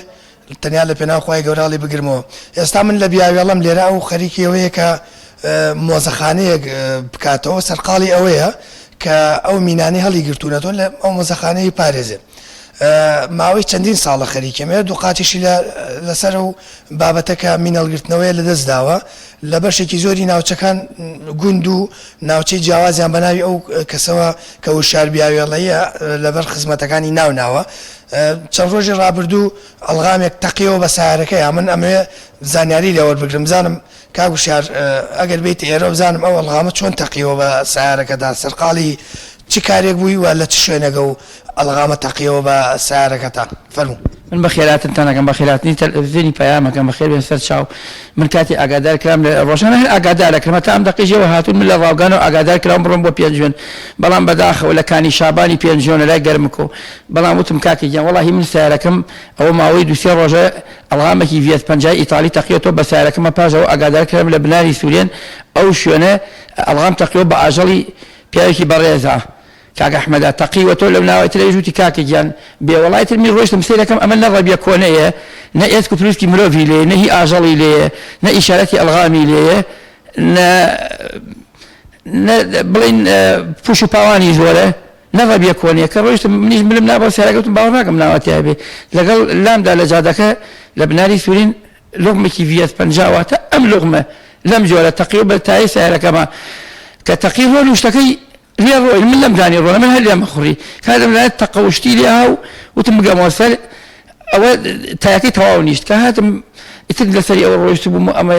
تەنیا لە پێناوخوای گەوراڵی بگرمەوە. ئێستا من لە بیاوێڵم لێرە ئەو خەریکی ئەوەیە کە مۆزەخانەیەک بکاتەوە سەرقاڵی ئەوەیە کە ئەو مینانی هەڵی گرتوونەتەوە لە ئەو مۆزەخانەی پارێزێ. ماوەی چەندین ساڵە خەریکەمێ دوو قاتیشی لەسەر و بابەتەکە مینەڵگرتنەوەی لە دەست داوە لە بەشێکی زۆری ناوچەکان گوند و ناوچەی جیاوازیان بەناوی ئەو کەسەوە کە وشار بیاوێڵەیە لەبەر خزمەتەکانی ناوناوە چەند ڕۆژی ڕابردوو ئەڵغامێک تەقیەوە بە سارەکەی من ئەمێ زانیاری لەوە بگرم بزانم کاگوشار ئەگەر بیت ئێرە بزانم ئەو ئەڵغامە چۆن تەقیەوە بە سارەکەدا سەرقاڵی چی کارێک بووی و لە چ شوێنەگە و ئەڵغامە تەقیەوە بە سارەکەتان فەرموو من بەخێراتتانەکەم بە خێراتنی تەلەڤیزیۆنی پەیامەکەم بەخێر بێن سەر چاو من کاتی ئاگادار کرام لە ڕۆژانە هەر ئاگادارەکەم تا ئەم دەقیژەوە هاتوون من لە ڕاوگان و ئاگادار کراوم بڕۆم بۆ پێنجێن بەڵام بەداخەوە لە کانی شابانی پێنجۆنە لای گەرمکۆ بەڵام وتم کاکی گیان وەڵاهی من سیارەکەم ئەوە ماوەی دووسێ ڕۆژە ئەڵغامێکی ڤێت پەنجای ئیتالی تەقیەوە بە سیارەکەمە پاژەوە ئاگادار کرام لە بناری سوورێن ئەو شوێنە ئەڵغام تەقیەوە بە ئاژەڵی پیاوێکی بەڕێزە کاک ئەحمەدا تەقیوە تۆ لەو ناوای ترە ژووتی کاکێکیان بێوەڵای تر می ڕۆیشتم سیرەکەم ئەمە نەڕەبیە کۆنەیە نە ئێسک و پلوسکی مرۆڤی لێ نە هی ئاژەڵی لێیە نە ئیشارەتی ئەڵغامی لێیە بڵین پوش و پاوانی زۆرە نەڕەبیە کۆنەیە کە ڕۆیشتم منیش ملم نابە سیارەکەوتم باوەڕ ناکەم ناوەتیای بێ لەگەڵ لامدا لە جادەکە لە بناری سوورین لوغمێکی ڤێت پەنجاواتە ئەم لوغمە لەم جۆرە تەقیەوە بە تایی سیارەکەمە کە تەقی ڕۆ شتەکەی لێ ڕۆی من لەم دانی ڕۆنە من هەر لێ مەخوڕی کاتم لایەت تەقەوشتی لێ هاو وتم بگەمەوە سەر ئەوە تایەکەی تەواو نیشت کە هاتم ئیتر لەسەری ئەوە ڕۆیشت بووم ئەمە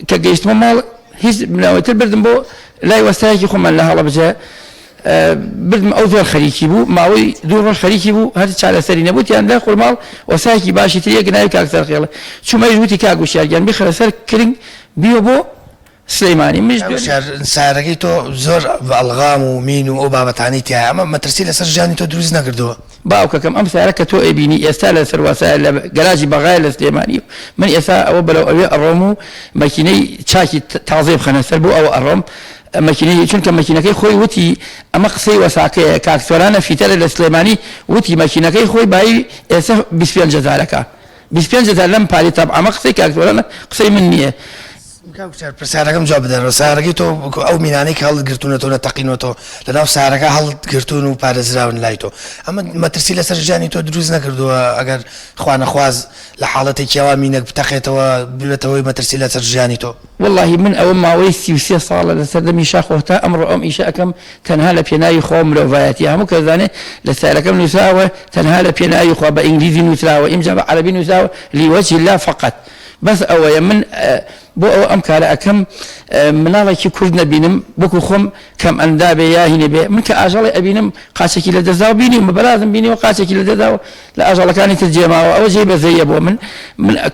کە گەیشتمە ماڵ هیچ بناوەتر بردم بۆ لای وەستایەکی خۆمان لە هەڵەبجە بردم ئەو زۆر خەریکی بوو ماوەی دوو ڕۆژ خەریکی بوو هەر چارەسەری نەبووتیان لای خۆرماڵ وەسایەکی باشی تر یەک ناوی کاک سەرخێڵە چوومەی ژووتی کاگوشیارگیان بخەرە سەر کرنگ بیوە بۆ سلەیمانی مش سارەکەی تۆ زۆر ئەڵغام و مین و ئەو بابەتانی تایە ئەمە مەترسی لەسەر ژیانی تۆ دروست نەکردەوە باوکەکەم ئەم سارە کە تۆ ئەبینی ئێستا لە سەرواسایە لە گەراجی بەغایە لە سلێمانی من ئێستا ئەوە بەرەو ئەوێ ئەڕۆم و مەکینەی چاکی تازەی بخەنە سەر بۆ ئەوە ئەڕۆم مەکینەی چونکە مەکینەکەی خۆی وتی ئەمە قسەی وەساکەیە کاکسۆرانە فیتەرە لە سلێمانی وتی مەکینەکەی خۆی بای ئێستا 25,000 25,000 لەم پالی تەب ئەمە قسەی کاکسۆرانە قسەی من نییە پرسیارەکەم جواب بدەنەوە سارەکەی تۆ ئەو مینانەی کە هەڵگرتوونەتەوە نەتەقینەوە لەناو سارەکە هەڵگرتوون و پارێزراون لای تۆ ئەمە مەترسی لەسەر ژیانی تۆ دروست نەکردووە ئەگەر خوا نەخواز لە حاڵەتێکیەوە مینەک بتەقێتەوە ببێتەوەی مەترسی لەسەر ژیانی تۆ واللهی من ئەوە ماوەی 33 ساڵە لەسەر دەمی شاخۆتا ئەمڕۆ ئەم ئیشە ئەەکەم تەنها لە پێناوی خۆ مرۆڤایەتی هەموو کەزانێ لە سارەکەم نووسراوە تەنها لە پێناوی خۆ بە ئینگلیزی نووسراوە ئیمجا بە عەرەبی نووسراوە لیوەجهی لا فەقەت بەس ئەوەیە من بۆ ئەو ئەم کارە ئەەکەم مناڵێکی کورد نەبینم بۆکو خۆم کەم ئەندا بێ یا هینێ بێ من کە ئاژەڵی ئەبینم قاچێکی لە دەزاوە بینی و بەرازم بینیەوە قاچێکی لە دەداوە لە ئاژەڵەکانی تر جێماوە ئەوە جێ بەزەیە بۆ من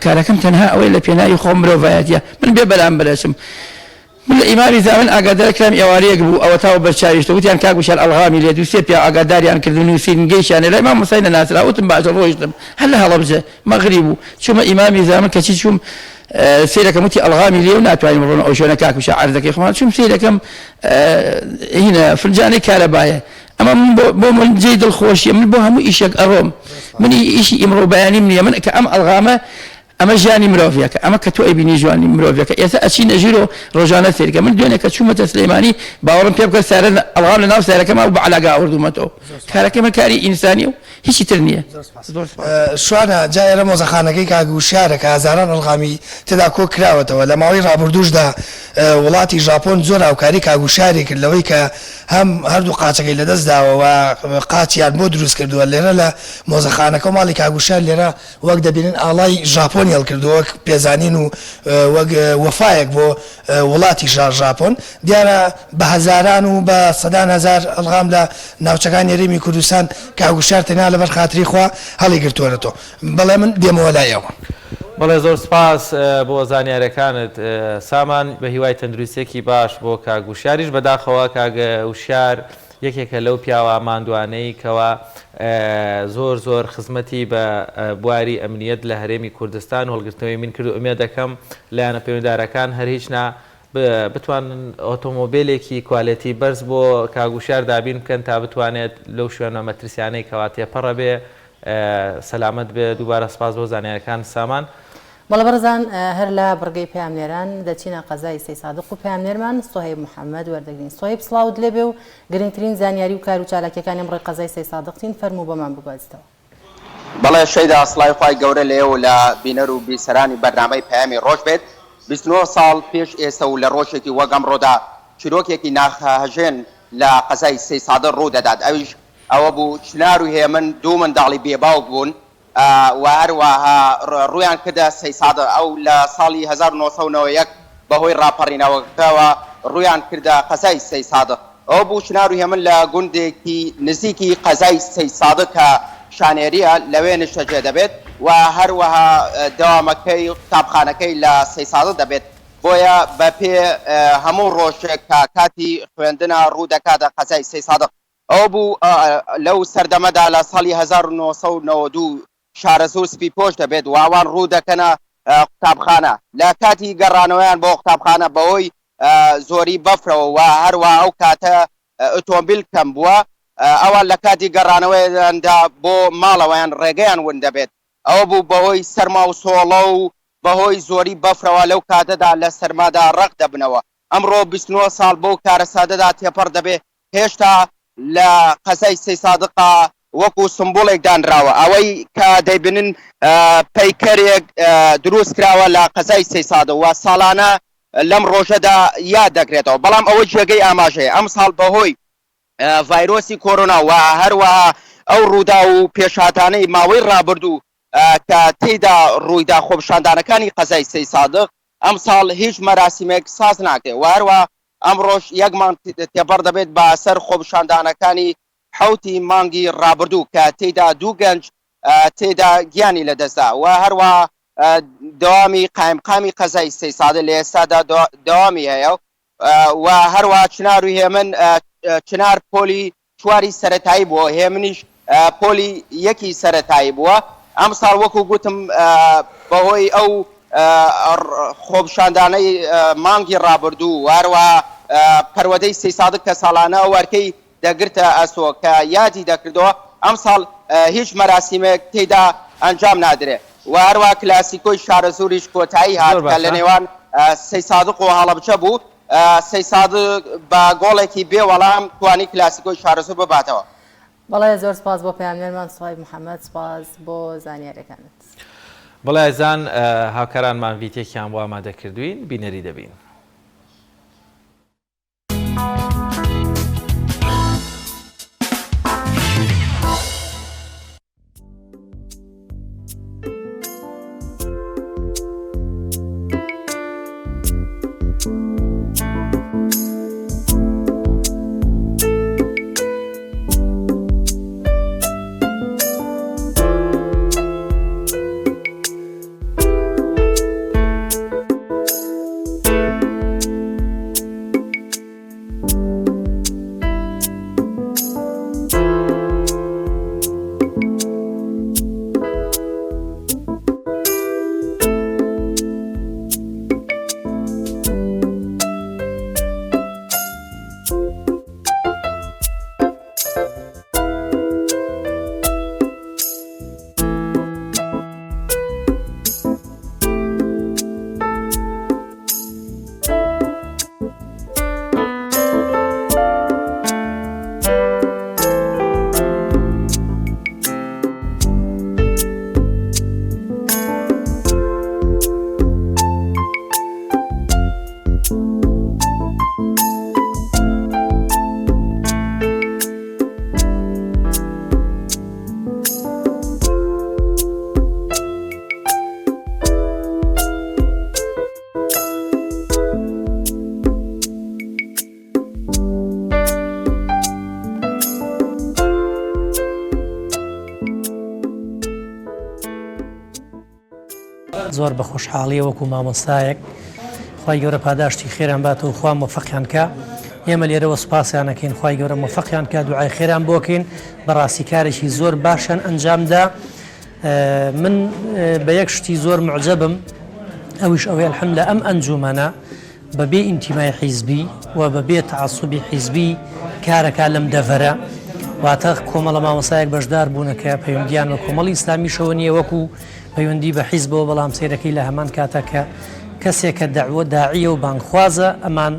کارەکەم تەنها ئەوەی لە پێناوی خۆم مرۆڤایەتیە من بێ بەلام بەرەچم من لە ئیمامی زامن ئاگادار کرام ئێوارەیەک بوو ئەوە تاوە بەرچاویشتە وتیان کاگوشار ئەڵغامی لێ دووسێ پیا ئاگاداریان کردن و سینگەیشیانە لای مام موسای نەناسرا وتم باشە ڕۆیشتم هەر لە هەڵەبجە مەغریب بوو چوومە ئیمامی زامن کەچی چووم سیرەکەم وتی ئەڵغامی لێ و ناتوانین بڕۆن ئەو شوێنە کاکوشە عەرزەکەی خۆمان چوم سیرەکەم هینە فنجانەی کارەبایە ئەمە بۆ من جێی دڵخۆشیە من بۆ هەموو ئیشێک ئەڕۆم منی ئیشی ئیمڕۆ بەیانی منیە من کە ئەم ئەڵغامە ئەمە ژیانی مرۆڤیەکە ئەمە کە تۆ ئەبینی ژیانی مرۆڤیەکە ئێستا ئەچینە ژیرۆ ڕۆژانە سیرکە من دوێنێ کە چوومەتە سلەیمانی باوەڕم پێ بکە سارە ئەڵغام لە ناو سارەکەما و بە عەلاگا ئاوردوومەتەوە کارەکەمە کاری ئینسانی و هیچی تر نییە شوانە جا ئێرە مۆزەخانەکەی کاگوشارە کە هەزاران ئەڵغامی تێدا کۆ کراوەتەوە لە ماوەی ڕابردووشدا وڵاتی ژاپۆن زۆر هاوکاری کاگوشاری کرد لەوەی کە هەم هەردوو قاچەکەی لەدەست داوە قاچیان بۆ دروست کردووە لێرە لە مۆزەخانەکە و ماڵی کاگوشار لێرە وەک دەبینن ئاڵای ژاپۆن هێڵ کردووە پێزانین و وەک وەفایەک بۆ وڵاتی ژاپۆن دیارە بە هەزاران و بە سەدان هەزار ئەڵغام لە ناوچەکان هەرێمی کوردستان کاگوشار تەنیا لەبەر خاتری خوا هەڵی گرتووەرەوە بەڵێ من دێمەوە لایەوە بەڵێ زۆر سپاس بۆ زانیاریەکانت سامان بە هیوای تەندروستێکی باش بۆ کاگوشاریش بەداخەوە کاگە وشار یەکێکە لەو پیاوە ماندوانەی کەوا زۆر خزمەتی بە بواری ئەمنیەت لە هەرێمی کوردستان هەڵگرتنەوەی من کرد و ئومێد دەکەم لایەنە پەیوەنددارەکان هەر هیچ بتوانن ئۆتۆمۆبیلێکی کوالەتی بەرز بۆ کاگوشار دابین بکەن تا بتوانێت لەو شوێنە مەترسیانەی کەوا تێپەڕە بێ سەلامەت بێ دووبارە سپاس بۆ زانیاریەکان سامان بەڵە بەرزان هەر لە بڕگەی پامنێران دەچینە قەزای سەی سادق و پامنێرمان سۆهیب محەممەد وەردەگرین سۆهیب سڵاوت لێبێ و گرنگترین زانیاری و کار و چالاکیەکانی ڕێی قەزای سەی سادقتین فەرموو بەمان بگوازیتەوە. بەڵێ شەیدا سڵای خوای گەورە لێو لە بینەر و بیسەرانی بەرنامەی پەیامی ڕۆژ بێت 29 ساڵ پێش ئێستا و لە ڕۆژێکی وەک ئەمڕۆدا چیرۆکێکی ناخەهەژێن لە قەزای سەی سادق ڕوو دەدات ئەویش ئەوە بوو چنار و هێمن دوو منداڵی بێباوک بوون و هەروەها ڕویان کردە سەی سادق ئەو لە ساڵی 1991 بەهۆی ڕاپەڕینەوەکەوە ڕویان کردە قەزای سەی سادق ئەو بوو چنار و هێمن لە گوندێکی نزیکی قەزای سەی سادق کە شانێریە لەوێ نیشتەجێ دەبێت و هەروەها دەوامەکەی قوتابخانەکەی لە سەی سادق دەبێت بۆیە بە پێ هەموو ڕۆژێک کە کاتی خوێندنە ڕوو دەکاتە قەزای سەی سادق ئەو بوو لەو سەردەمەدا لە ساڵی 1992 شارەزوو سپی پۆش دەبێت و ئەوان ڕوو دەکەنە قوتابخانە لە کاتی گەڕانەوەیان بۆ قوتابخانە بەهۆی زۆری بەفرەوە و هەروە ئەو کاتە ئۆتۆمبیل کەم بووە ئەوان لە کاتی گەڕانەوەیاندا بۆ ماڵەوەیان ڕێگەیان ون دەبێت ئەوە بوو بەهۆی سەرما و سۆڵە و بەهۆی زۆری بەفرەوە لەو کاتەدا لە سەرمادا ڕق دەبنەوە ئەمڕۆ 29 ساڵ بەو کارە سادەدا تێپەڕ دەبێت هێشتا لە قەزای سەی سادقا وەکو سمبۆڵێک دانراوە ئەوەی کە دەیبنن پەیکەرێک دروست کراوە لە قەزای سەی سادق و ساڵانە لەم ڕۆژەدا یاد دەکرێتەوە بەڵام ئەوە جێگەی ئاماژەیە ئەم ساڵ بەهۆی ڤایرۆسی کۆرۆنا و هەروەها ئەو ڕوودا و پێشهاتانەی ماوەی ڕابردوو کە تێیدا ڕوویدا خۆپیشاندانەکانی قەزای سەی سادق ئەم ساڵ هیچ مەراسیمێک ساز ناکرێت و هەروە ئەم ڕۆژ یەکمان تێپەڕ دەبێت بە سەر خۆپیشاندانەکانی حوتی مانگی ڕابردوو کە تێیدا دوو گەنج تێیدا گیانی لەدەستدا و هەروە دەوامی قایمقامی قەزای سەی سادق لە ئێستادا دەوامی هەیە و هەروە چنار و هێمن چنار پۆلی چواری سەرەتایی بووە هێمنیش پۆلی یەکی سەرەتایی بووە ئەم ساڵ وەکو گوتم بەهۆی ئەو خۆپیشاندانەی مانگی ڕابردوو هەروە پەروەدەی سەی سادق کە ساڵانە وەرکەی دەگرتە ئەسۆ کە یادی دەکردەوە ئەم ساڵ هیچ مەراسیمێک تێدا ئەنجام نادرێت و هەروە کلاسیکۆی شارەزووریش کۆتایی هات کە لە نێوان سەی سادق و هەڵەبجە بوو سەی سادق بە گۆڵێکی بێوەڵام توانی کلاسیکۆی شارەزوو بباتەوە. بەڵێ زۆر سپاس بۆ پەیامنێرمان سۆهیب محەممەد سپاس بۆ زانیاریەکانت. بەڵێ ئازان هاوکارانمان ڤیدیۆکیان بۆ ئامادەکردوین بینەری دەبین. زۆر بە خۆشحاڵیە وەکو مامۆستایەک خوای گەورە پاداشتی خێران باتەوە خوا موفقیان کە ئێمە لێرەوە سوپاسیانەکەین خوای گەورە موفقیان کە دوعای خێران بۆکەین بەڕاستی کارێکی زۆر باشیان ئەنجامدا من بە یەک شتی زۆر معجەبم ئەویش ئەوەی الحەمدلە ئەم ئەنجومەنە بەبێ ئینتیمای حیزبی و بەبێ تعاسوبی حیزبی کارەکە لەم دەڤەرە واتە کۆمەڵە مامۆستایەک بەشدار بوونەکە پەیوەندیان بە کۆمەڵی ئیسلامیشەوە نییە وەکو پەیوەندی بە حیزبەوە بەڵام سیرەکەی لە هەمان کاتە کە کەسێک کە داعوە داعیە و بانگخوازە ئەمان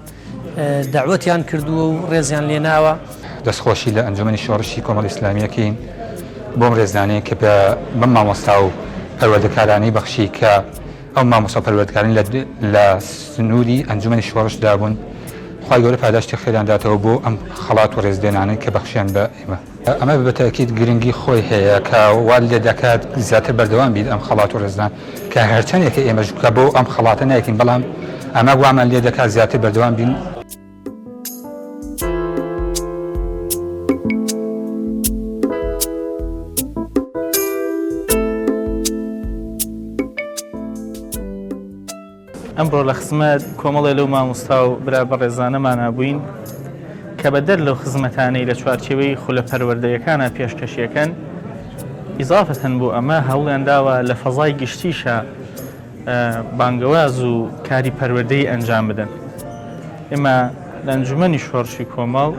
داوەتیان کردووە و ڕێزیان لێناوە. دەستخۆشی لە ئەنجومەنی شۆڕشی کۆمەڵی ئیسلامیەکەین بۆم ڕێزانەیە کە بەم مامۆستا و پەروەردەکارانەی بەخشی کە ئەو مامۆستا و پەروەردەکارانی لە سنووری ئەنجومەنی شۆڕشدا بوون. خی گەورە پاداشتی خێرانداتەوە بۆ ئەم خەڵات و ڕێزدێنانەی کە بەخشیان بە ئێمە. ئەمە بەتەکیید گرنگی خۆی هەیە کە وا لێ دەکات زیاتر بەردەوام بیت ئەم خەڵات و ڕێزدان کە هەرچەندێکە ئێمەش کە بۆ ئەم خەڵاتە نایەکەین بەڵام ئەمە گوامان لێ دەکات زیاتر بەردەوام بین. ئەمڕۆ لە خزمەت کۆمەڵێ لەو مامۆستا و برا بە ڕێزانەمانە بووین کە بەدەر لەو خزمەتانەی لە چوارچێوەی خولە پەروەردەیەکانە پێشکەشیەکەن ئیزافەتەن بۆ ئەمە هەوڵیان داوە لە فەزای گشتیشە بانگەواز و کاری پەروەردەی ئەنجام بدەن. ئێمە لە ئەنجومەنی شۆڕشی کۆمەڵ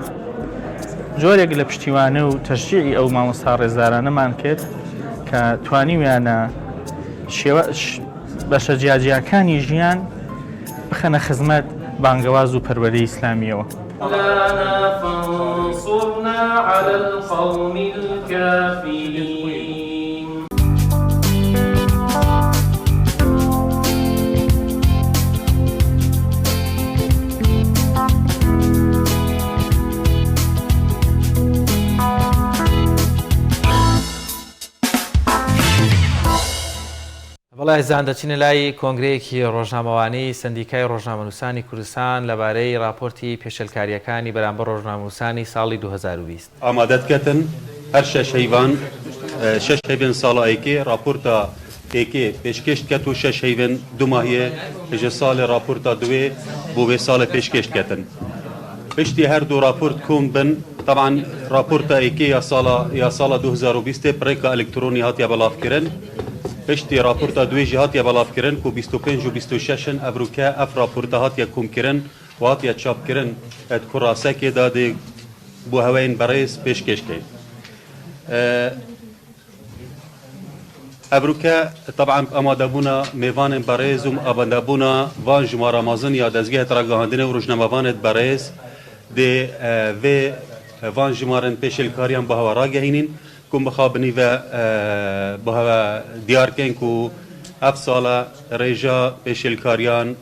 جۆرێک لە پشتیوانە و تەشجیعی ئەو مامۆستا ڕێزدارانەمان کرد کە توانیویانە بەشە جیاجیاکانی ژیان بخەنە خزمەت بانگەواز و پەروەردەی ئیسلامیەوە. بەڵای هزان دەچینە لای کۆنگرەیەکی ڕۆژنامەوانەی سندیکای ڕۆژنامەنووسانی کوردستان لەبارەی راپۆرتی پێشەلکاریەکانی بەرامبەر ڕۆژنامەنووسانی ساڵی 2020. ئامادەتکەتن هەر شەش هەیڤن ساڵە ئەیکێ راپۆرتا ئێکێ پێشکەشتکەت و شەش هەیڤن دوماهیە هێژە ساڵی راپۆرتا دوێ بۆ وێ ساڵە پێشکەشتکەتن. پشتی هەردوو راپۆرت کۆم بن طبعا راپۆرتا ئێکێ یا ساڵە 2020 پڕێکە ئەلکترۆنی هاتیە بەڵافکردن. پشتی راپۆرتا دوێژی هاتیە بەڵافکردن و 25 و 26 ئەڤروکە ئەف راپۆرتا هاتیە کۆمکردن و هاتیە چاپکردن ئەت کوڕاسەکێدا دێ بۆ هەوەین بەڕێز پێشکەشکەین. ئەڤروکە طبعا ئامادەبوونا میوانên بەڕێز و ئامادەبوونا وان ژمارە مازن یا دەستگەهێت ڕاگەهاندنە و ڕۆژنامەوانێت بەڕێز دێ vê van ژمارن پێشێلکاریان بۆ هەوە ڕاگەهێنین کوم بخابنی و با دیارکن کو اف سال ریجا پیشلکاریان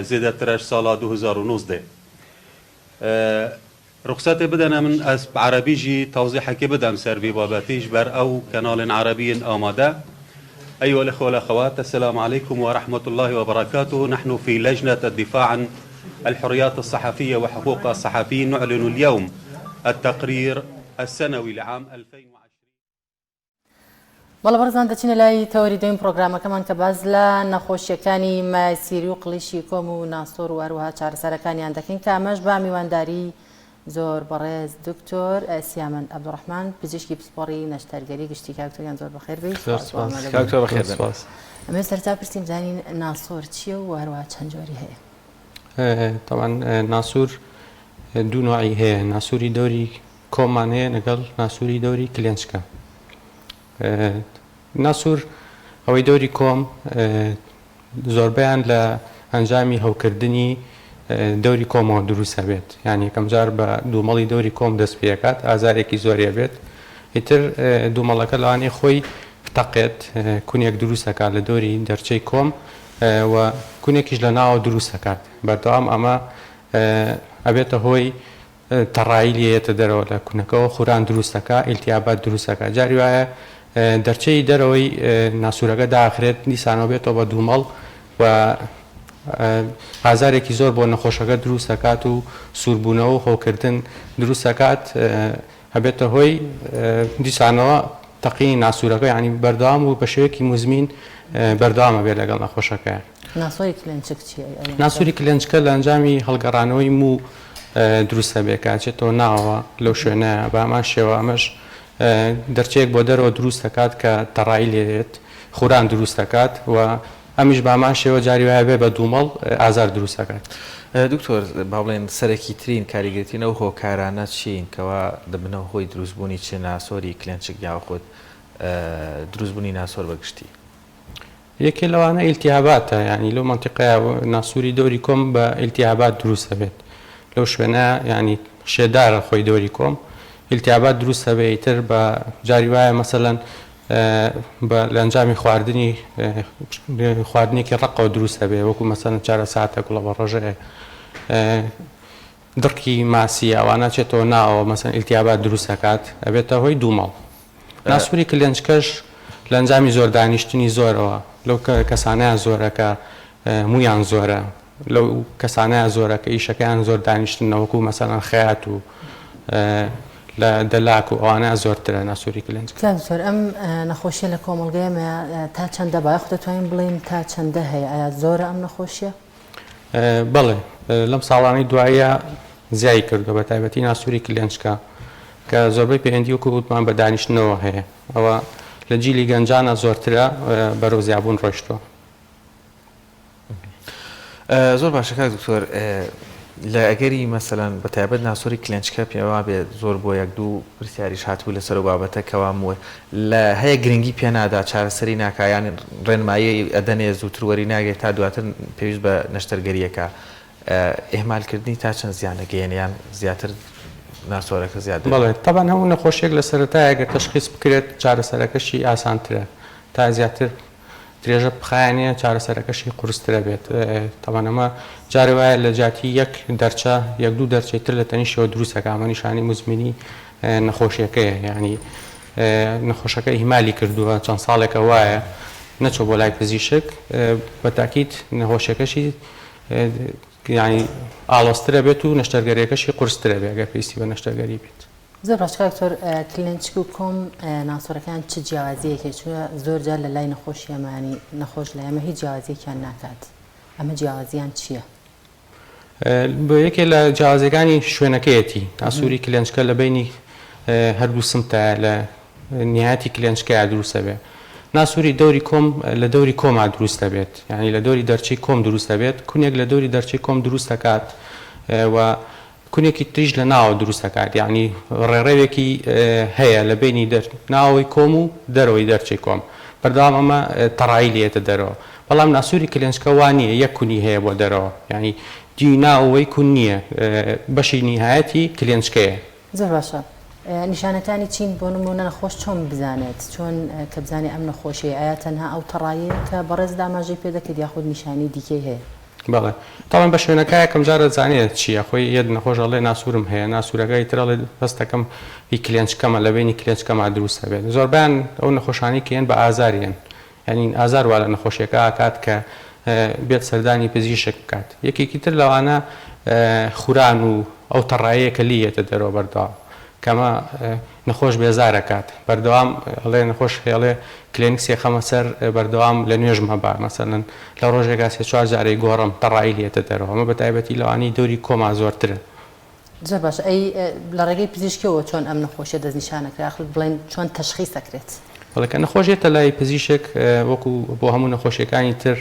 زیده ترش سال 2019 رخصت بدن من از عربی جی توضیح کی بدم سروی بابتیش بر او کانال عربی آماده. أيها الأخوة والأخوات السلام عليكم ورحمة الله وبركاته. نحن في لجنة الدفاع عن الحريات الصحفية وحقوق الصحفيين نعلن اليوم التقرير السنوي لعام 2020. بەڵە بەڕێزان دەچینە لای تەوەری دویم پرۆگرامەکەمان کە باز لە نەخۆشیەکانی ماسیری و قلیشی کۆم و ناسۆر و هەروەها چارەسەرەکانیان دەکەین کە ئەمەش با میوانداری زۆر بەڕێز دکتۆر سیامەند عەبدوڕەحمان پزیشکی پسپۆڕی نەشتەرگەری گشتی کاکتۆریان زۆر بەخێر بیت. ئەمێ سەرتا پرسیم زانین ناسۆر چییە و هەروەها چەند جۆری هەیە؟ طبعا ناسوور دوو نوعی هەیە، ناسووری دەوری کۆمان هەیە لەگەڵ ناسووری دەوری کلێنچکە. ناسوور ئەوەی دەوری کۆم زۆربیان لە ئەنجامی هەوکردنی دەوری کۆمەوە دروستە بێت، یعنی یەکەم جار بە دوومەڵی دەوری کۆم دەست پێکات ئازارێکی زۆریە بێت، ئیتر دوومەڵەکە لەوانەیە خۆی بتەقێت کونێک دروستەکات لە دەوری دەرچەی کۆم و کونێکیش لە ناوە دروستەکات. بەردەوام ئەمە ئەبێتە هۆی تەڕایی لێتە دەرەوە لە کونەکەەوە خوران دروستەکە ئیلتیابات دروستەکە. جاری وایە دەرچەی دەرەوەی ناسوورەکە داخرێت دیسانەوە بێتەوە بە دوومەڵ و ئازارێکی زۆر بۆ نەخۆشەکە دروستەکات و سووربوونەوە و خۆکردن دروستەکات، هەبێتە هۆی دیسانەوە تەقینی ناسوورەکە، یعنی بەردەوام و بە شێوەیەکی مزمین بەردەوامە بێت لەگەڵ نەخۆشەکە. ناسۆری کلێنچک چییە؟ ناسووری کلێنچکە لە ئەنجامی هەڵگەڕانەوەی مو دروستە بێکاتێتەوە ناوە لەو شوێنەیە بە ئەمان شێوە ئەمەش دەرچەیەک بۆ دەرەوە دروست دەکات کە تەڕایی لێت خوران دروست دەکات و ئەمیش بامان شێوە جاری وایە بێ بە دوومەڵ ئازار دروست دەکات. دکتۆر با بڵێن سەرەکی ترین کاریگرتنەوە هۆکارانە چین کەوا دەبنەوە هۆی دروستبوونی چ ناسۆری کلێنچک یا خۆت دروستبوونی ناسۆر بەگشتی؟ یەکێ لەوانە ئیلتیهاباتە ینی لەو منتیقەیە ناسووری دەوری کۆم بە ئیلتیهابات دروستە بێت لەو شوێنە ینی شێدارە خۆی دەوری کۆم ئیلتیهابات دروستە بێ ئیتر بە جاری وایە مەسەلەن لە ئەنجامی خواردنێکی ڕقەوە دروستە بێ وەکو مەسەلەن چارە ساعتە گوڵە بە ڕۆژەیە دڕکی ماسی ئەوانە چێتەوە ناوە مەسەن ئیلتیهابات دروست دەکات ئەبێتە هۆی دوومەڵ ناسووری کلێنچکەش لە ئەنجامی زۆر دانیشتنی زۆرەوە لەو کەسانەیە زۆرەکە مویان زۆرە لەو کەسانەیە زۆرەکە ئیشەکەیان زۆر دانیشتنەوەکو مەسەلەن خەیات و لە دەلاک و ئەوانە زۆرترە ناسووری کلێنچ زۆر ئەم نەخۆشیە لە کۆمەڵگەیەمە تا چەندە باەخ دەتوانین بڵین تا چەندە هەیە ئایا زۆرە ئەم نەخۆشیە؟ بەڵێ لەم ساڵانی دوایە زیای کردو بە تایبەتی ناسووری کلێنچکە کە زۆربەی پەیوەندی وەکو وتمان بە دانیشتنەوە هەیە ئەوە لە جیلی گەنجانە زۆرترە بەرەو زیابوون ڕۆیشتۆ. زۆر باشە کاک دکتۆر لە ئەگەری مەسەلەن بە تایبەت ناسووری کلێنچکە پێوا بێت زۆر بۆ یەک دوو پرسیاریش هاتووە لەسەر و بابەتە کەوام وە لە هەیە گرنگی پێنادا چارەسەری ناکایان ڕێنمایی ئەدەنێ زووتروەری ناگێت تا دواتر پێویست بە نەشتەرگەریەکە ئێهمالکردنی تا چەند زیانە گەیەنیان زیاتر ناسۆرەکە زیاتر بەڵێ تەبان هەموو نەخۆشیێک لە سەرەتایەگە تەشخیص بکرێت چارەسەرەکەشی ئاسانترە تا زیاتر درێژە بخایانەیە چارەسەرەکەشی قورسترە بێت تەبان ئەمە جارێ وایە لە جاتی یەک دەرچە یەک دوو دەرچێتتر لە تەنیشەوە دروستەکە ئەمە نیشانی مزمینی نەخۆشیەکەیە ینی نەخۆشەکە ئیهمالی کردووە چەند ساڵێکە وایە نەچۆ بۆ لای پزیشک بە تاکید نەخۆشیەکەشی ینی ئاڵۆسترە بێت و نەشتەرگەریەکەشی قورسترە بێت ئەگەر پێویستی بە نەشتەرگەری بێت. زۆر باش کاکتۆر کلێنچک و کۆم ناسۆرەکان چ جیاوازیەکێ چوە زۆر جار لە لای نەخۆشی ئەمانی نەخۆش لە ئەمە هیچ جیاوازیەکیان ناکات ئەمە جیاوازیان چییە؟ بۆ یەکێ لە جیاوازیەکانی شوێنەکەیەتی ناسووری کلێنچکە لە بینی هەردوو سمتە لە نهایەتی کلێنچکەیە دروستە بێت ناسووری دەوری کۆم لە دەوری کۆما دروستە بێت یعنی لە دەوری دەرچەی کۆم دروستە بێت کونێک لە دەوری دەرچەی کۆم دروست دەکات و کونێکی تریش لە ناوە دروست دەکات یعنی ڕێڕێوێکی هەیە لە بینی ناوەی کۆم و دەرەوەی دەرچەی کۆم بەردەوام ئەمە تەڕایی لێتە دەرەوە بەڵام ناسووری کلێنچکە وانە یەک کونی هەیە بۆ دەرەوە یعنی دی ناوەی کون نییە بەشی نهایەتی کلێنچکەیە. زۆر باشە نیشانەتانی چین بۆ نمونە نەخۆش چۆن بزانێت چۆن کە بزانێ ئەم نەخۆشیە ئایا تەنها ئەو تەڕاییە کە بەڕێز داماژەی پێ دەکرد یاخود نیشانی دیکەی هەیە؟ بەڵێ تاوان بە شوێنەکە کەم جارە زانێت چییە خۆی یەک نەخۆشەڵێ ناسوورم هەیە ناسوورەکەی ترڵێ بەستەکەم هی کلێنچکەمە لە بینی کلێنچکەما دروستە بێت زۆربیان ئەو نەخۆشانی کێن بە ئازاریان یعنی ئازار وا لە نەخۆشیەکە ئاکات کە بێت سەردانی پزیشک بکات یەکێکی تر لەوانە خوران و ئەو تەڕاییەکە لیەتە دەرەوە بەردەوام کەمە نەخۆش بێزارەکات بەردەوام ئەڵێ نەخۆش هێڵێ کلێنکسێ خەمە سەر بەردەوام لە نوێژمە با مەسەلەن لە ڕۆژێکا سێ چوار جارەی گۆڕم تەڕایی لێتە دەرەوە ئەمە بە تایبەتی لەوانی دەوری کۆما زۆرترە. زۆر باش ئەی لە ڕێگەی پزیشکەوە چۆن ئەم نەخۆشیە دەستنیشانەکرا بڵێن چۆن تەشخیص دەکرێت؟ بەڵێکە نەخۆشیێتە لای پزیشک وەکو بۆ هەموو نەخۆشیەکانی تر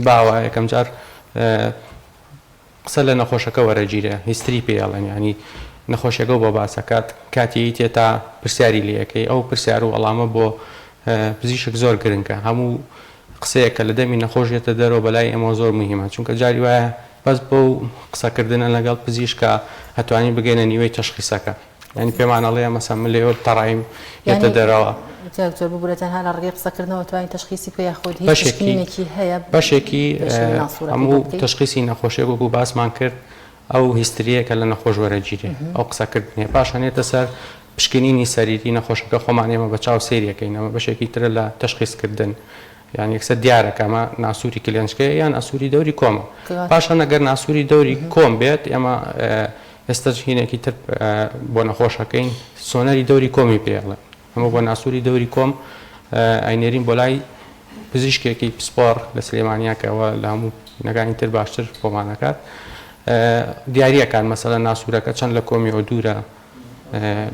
باوە یەکەم جار قسە لە نەخۆشەکە وەرەگیرە هیستری پێڵێن ینی نەخۆشیەکە بۆ باسەکات کاتی تێتا پرسیاری لەکەی ئەو پرسیار و وەڵامە بۆ پزیشک زۆر گرنگە هەموو قسەیەکە لە دەمی نەخۆشیێتە دەرەوە بەلای ئێمە زۆر مهمە چونکە جاری وایە بەس بۆ قسەکردنە لەگەڵ پزیشکە هەتوانین بگەینە نیوەی تەشخیصەکە ینی پێمانەڵەیە مەسەن من لێوە تەڕایم یێتە دەرەوە زۆر ببورێتەن هەر لە ڕێگەی قسەکردنەوە توانین تەشخیصی پێ یاخود هیچ شکلینێکی هەیە بەشێکی هەموو تەشخیصی نەخۆشیێک وەکو باسمان کرد ئەو هیستریەکە لە نەخۆش وەرەگیرێ ئەو قسەکردنێ پاشانێتە سەر پشکنینی سەریری نەخۆشەکە خۆمانێمە بە چاو سێریەکەینەوە بەشێکی ترە لە تەشخیصکردن یان یەکسەر دیارەکەمە ناسووری کلێنچکەیە یان ئەسووری دەوری کۆمە پاشان ئەگەر ناسووری دەوری کۆم بێت ئێمە ئێستا هینێکی تر بۆ نەخۆشەکەین سۆنەری دەوری کۆمی پێڵێ ئەمە بۆ ناسووری دەوری کۆم ئاینێرین بۆ لای پزیشکێکی پسپۆر لە سلێمانیاکەوە لە هەموو نەکانی تر باشتر خۆمانەکات دیاریەکان مەسەلەن ناسوورەکە چەند لە کۆمیەوە دوورە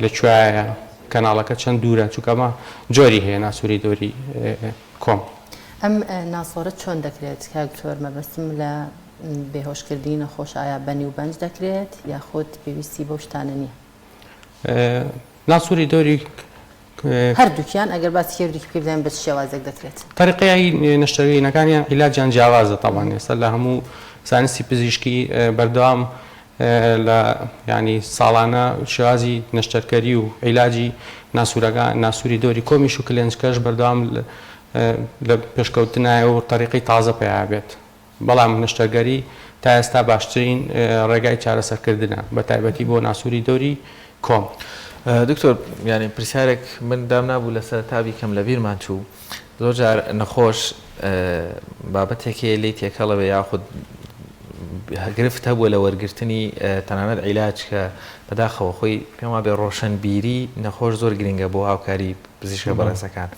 لەکوایە کەناڵەکە چەند دوورە چونکەمە جۆری هەیە ناسووری دەوری کۆم. ئەم ناسۆرە چۆن دەکرێت کاکتۆر مەبەستم لە بێهۆشکردنی نەخۆش ئایا بەنی و بەنج دەکرێت یاخود پێویستی بەو شتانە نییە؟ ناسووری دەوری هەردووکیان ئەگەر باسی هێردووکی پێ بدەین بە شێوازێک دەکرێت طریقی نیشتەرگەینەکانیان عیلاجیان جیاوازە تاوان ئێستا لە هەموو زانستی پزیشکی بەردەوام لە ینی ساڵانە شێوازی نەشتەرکەری و عیلاجی ناسوورەکان ناسووری دۆری کۆمیش و کلێنجکەش بەردەوام لە پێشکەوتنایە و طریقی تازە پێیابێت بەڵام نەشتەرگەری تا ئێستا باشترین ڕێگای چارەسەرکردنە بە تایبەتی بۆ ناسووری دۆری کۆم. دکتۆر ینی پرسیارێک من دام نبوو لە سەرتاوی کەم لە بیرمان چوو زۆر جار نەخۆش بابەتێکی لی تێکەڵەوە یاخود گرفت هەبووە لە وەرگرتنی تەنانەت عیلاج کە بەداخەوە خۆی پێم وابێ ڕۆشنبیری نەخۆش زۆر گرنگە بۆ هاوکاری پزیشکە بەڕێزەکان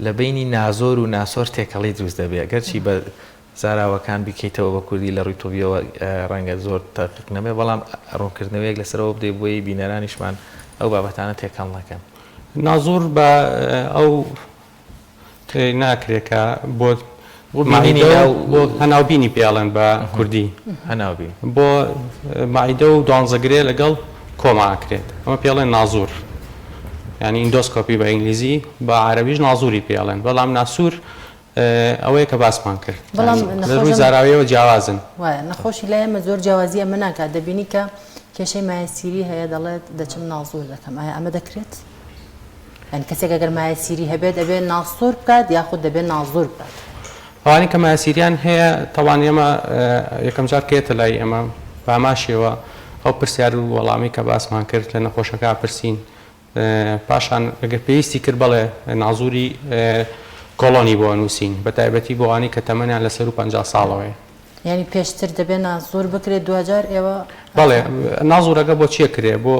لە بینی نازۆر و ناسۆر تێکەڵی دروست دەبێت گەرچی بە زاراوەکان بکەیتەوە بە کوردی لە ڕووی تۆبیەوە ڕەنگە زۆر تاقیق نەبێ بەڵام ڕوونکردنەوەیەک لەسەرەوە بدەی بۆی بینەرانیشمان ئەو بابەتانە تێکەڵ نەکەن. نازۆر بە ئەو ناکرێکە بۆ هەناوبینی پێڵێن بە کوردی هەناوبین بۆ مایدە و دوانزەگرێ لەگەڵ کۆماکرێت ئەمە پێڵێن نازور ینی ئیندۆسکۆپی بە ئینگلیزی بە عەرەبیش نازوری پێڵێن بەڵام ناسوور ئەوەیە کە باسمان کرد لە ڕووی زاراویەوە جیاوازن وایە نەخۆشی لای ئەمە زۆر جیاوازی ئەمە ناکات دەبینی کە کێشەی مایەسیری هەیە دەڵێت دەچم نازور دەکەم ئایا ئەمە دەکرێت؟ یعنی کەسێک ئەگەر مایەسیری هەبێت دەبێت ناسوور بکات یاخود دەبێت نازور بکات ئەوانی کە مایەسیریان هەیە تەوان ئێمە یەکەم جار کێتە لای ئێمە باماشیەوە ئەو پرسیار و وەڵامی کە باسمان کرد لە نەخۆشەکە پرسین پاشان ئەگەر پێویستی کرد بڵێ نازوری کۆڵۆنی بۆ نووسین بە تایبەتی بۆوانی کە تەمەنیان لە سەر و 50 ساڵەوەی ینی پێشتر دەبێت نازور بکرێت دوجار ئێوە بەڵێ نازورەکە بۆ چیە کرێ بۆ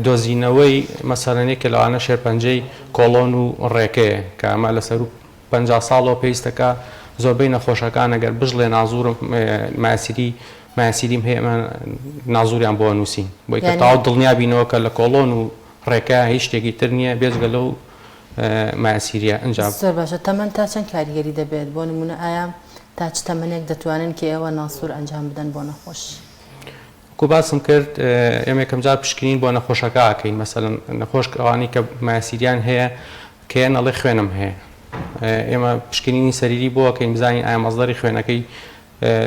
دۆزینەوەی مەسەرەنێک لەوانە شێرپەنجەی کۆڵۆن و ڕێکەیە کە ئەمە لە سەر و 50 ساڵەوە پێویستەکە زۆربەی نەخۆشەکان ئەگەر بژڵێ نازورم مایەسیریم هەیە نازوریان بۆ نووسین بۆی کە تاو دڵنیا بینەوە کە لە کۆڵۆن و ڕێکە هیچ شتێکی تر نییە بێزگە لەو مایەسیریە ئەنجام زۆر باشە تەمەەن تا چەند کاریگەری دەبێت بۆ نمونە ئایا تا چ تەمەنێک دەتوانن کە ئێوە ناسوور ئەنجام بدەن بۆ نەخۆش کو باسم کرد ئێمە یەکەم جار پشکنین بۆ نەخۆشەکە ئەکەین مەسەڵەن نەخۆش ئەوانی کە مایەسیریان هەیە کە ئەڵێ خوێنم هەیە ئێمە پشکنینی سەریری بۆ ئەکەین بزانین ئایا مەزدەری خوێنەکەی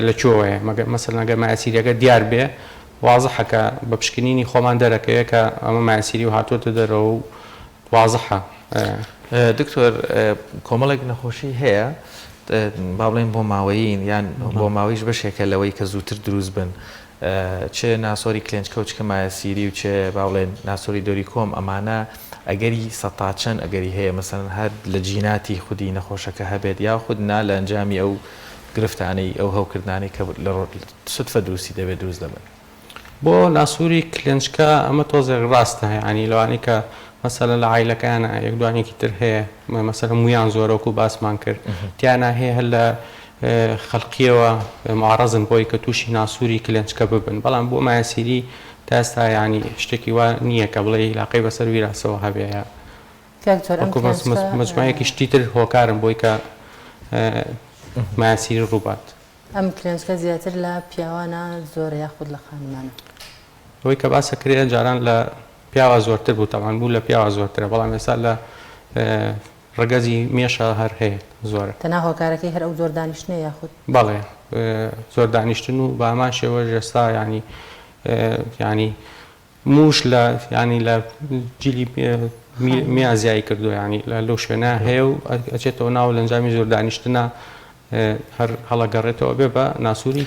لەکوێوەیە مەسەڵەن ئەگەر مایەسیریەکە دیار بێ وازەحەکە بە پشکنینی خۆمان دەرەکەیە کە ئەمە مایەسیری و هاتوۆتە دەرەوە و وازەحە. دکتۆر کۆمەڵێک نەخۆشی هەیە با بڵێن بۆ ماوەیین یان بۆ ماوەیش بەشێکە لەوەی کە زووتر دروست بن چێ ناسۆری کلێنجکە و چکە مایەسیری و چێ با بڵێن ناسۆری دۆری کۆم ئەمانە ئەگەری سەتاچەند ئەگەری هەیە مەسەڵەن هەر لە جیناتی خودی نەخۆشەکە هەبێت یاخود نا لە ئەنجامی ئەو گرفتانەی ئەو هەوکردانی کە لە سوتفە دروستی دەبێت دروست دەبن بۆ ناسووری کلێنجکە ئەمە تۆزێک ڕاستە ینی لەوانی کە مەسەلە لە عیلەکانە یەکدوانێکی تر هەیە مەسەلە مویان زۆرەکو باسمان کرد تیانە هەیە هەر لە خەڵقیەوە معارەزن بۆی کە تووشی ناسووری کلێنجکە ببن بەڵام بۆ مایەسیری تا ئێستا ینی شتێکی وا نییە کە بڵێ لاقەی بەسەر ویراسەوە هەبێە مجموعەیەکی شتی تر هۆکارم بۆی کە مایەسیری ڕووبات ئەم کلێنجکە زیاتر لە پیاوانە زۆرە یاخود لە خانمانە ئەوەی کە باسە کرێ جاران لە پیاوە زۆرتر بوو تەوان بوو لە پیاوە زۆرترە بەڵام ئێستا لە ڕگەزی مێشە هەر هەیە زۆرە تەنها هۆکارەکەی هەر ئەو زۆر دانیشتنە یاخود بەڵێ زۆر دانیشتن و بە ئامان شێوە ێستا ینی موش لە ینی لە جیلی میازیایی کردو ینی لەو شوێنە هەیە و ئەچێتەوە ناو لە ئەنجامی زۆر دانیشتنە هەر هەڵەگەڕێتەوە بێ بە ناسووری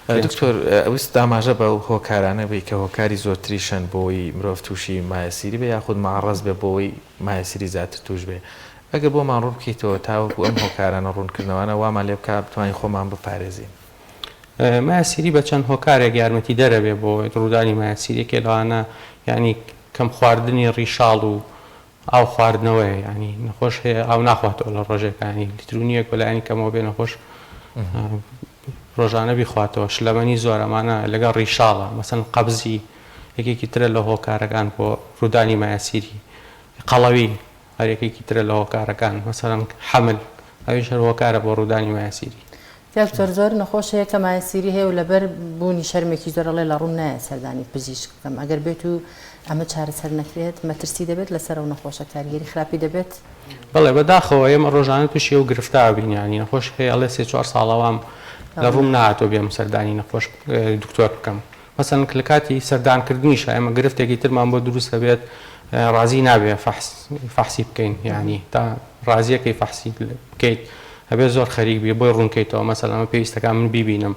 دکتۆر ئەویست داماژە بە هۆکارانە بێ کە هۆکاری زۆرتریشن بۆی مرۆڤ تووشی مایەسیری بێ یاخود ماڕەز بێ بۆی مایەسیری زیاتر توش بێ ئەگەر بۆمان ڕوو بکەیتەوە تاوەکو ئەم هۆکارانە ڕوونکردنەوەوانە وامان لێ بکە بتوانین خۆمان بپارێزین مایەسیری بە چەند هۆکارێک یارمەتی دەرەبێ بۆ ڕوودانی مایەسیرێکی لەوانە ینی کەم خواردنی ڕیشاڵ و ئاو خواردنەوەی ینی نەخۆش هەیە ئاو ناخواتەوە لە ڕۆژێکانی لیترونیەک بەلایانی کەمەوە بێ نەخۆش ڕۆژانە بیخواتەوە شلەمەنی زۆر ئەمانە لەگەڵ ڕیشاڵە مەسەن قەبزی یەکێکی ترە لە هۆکارەکان بۆ ڕوودانی مایەسیری قەڵەوی هەر یەکێکی ترە لە هۆکارەکان مەسەڵەن حەمل ئەویش هەر هۆکارە بۆ ڕوودانی مایەسیری دکتۆر زۆر نەخۆش هەیە کە مایەسیری هەیە و لەبەر بوونی شەرمێکی زۆر ئەڵێ لە ڕوون نایە سەردانی پزیشکەکەم ئەگەر بێت و ئەمە چارەسەر نەکرێت مەترسی دەبێت لەسەر ئەو نەخۆشە کاریگەری خراپی دەبێت بەڵێ بەداخەوە ئێمە ڕۆژانە تووشی و گرفتا بینیانی نەخۆش هەیە ئەڵێ 3-4 ساڵەوام لە ڕوون نهاتۆ بێم سەردانی نەخۆش دکتۆر بکەم مەسەن لە کاتی سەردانکردنیشە ئێمە گرفتێکی ترمان بۆ دروست دەبێت ڕازی نابێ فەحسی بکەین یعنی تا ڕازیەکەی فەحسی بکەیت هەبێ زۆر خەریک بێ بۆی ڕوونکەیتەوە مەسەڵ ئەمە پێویستەکە من بیبینم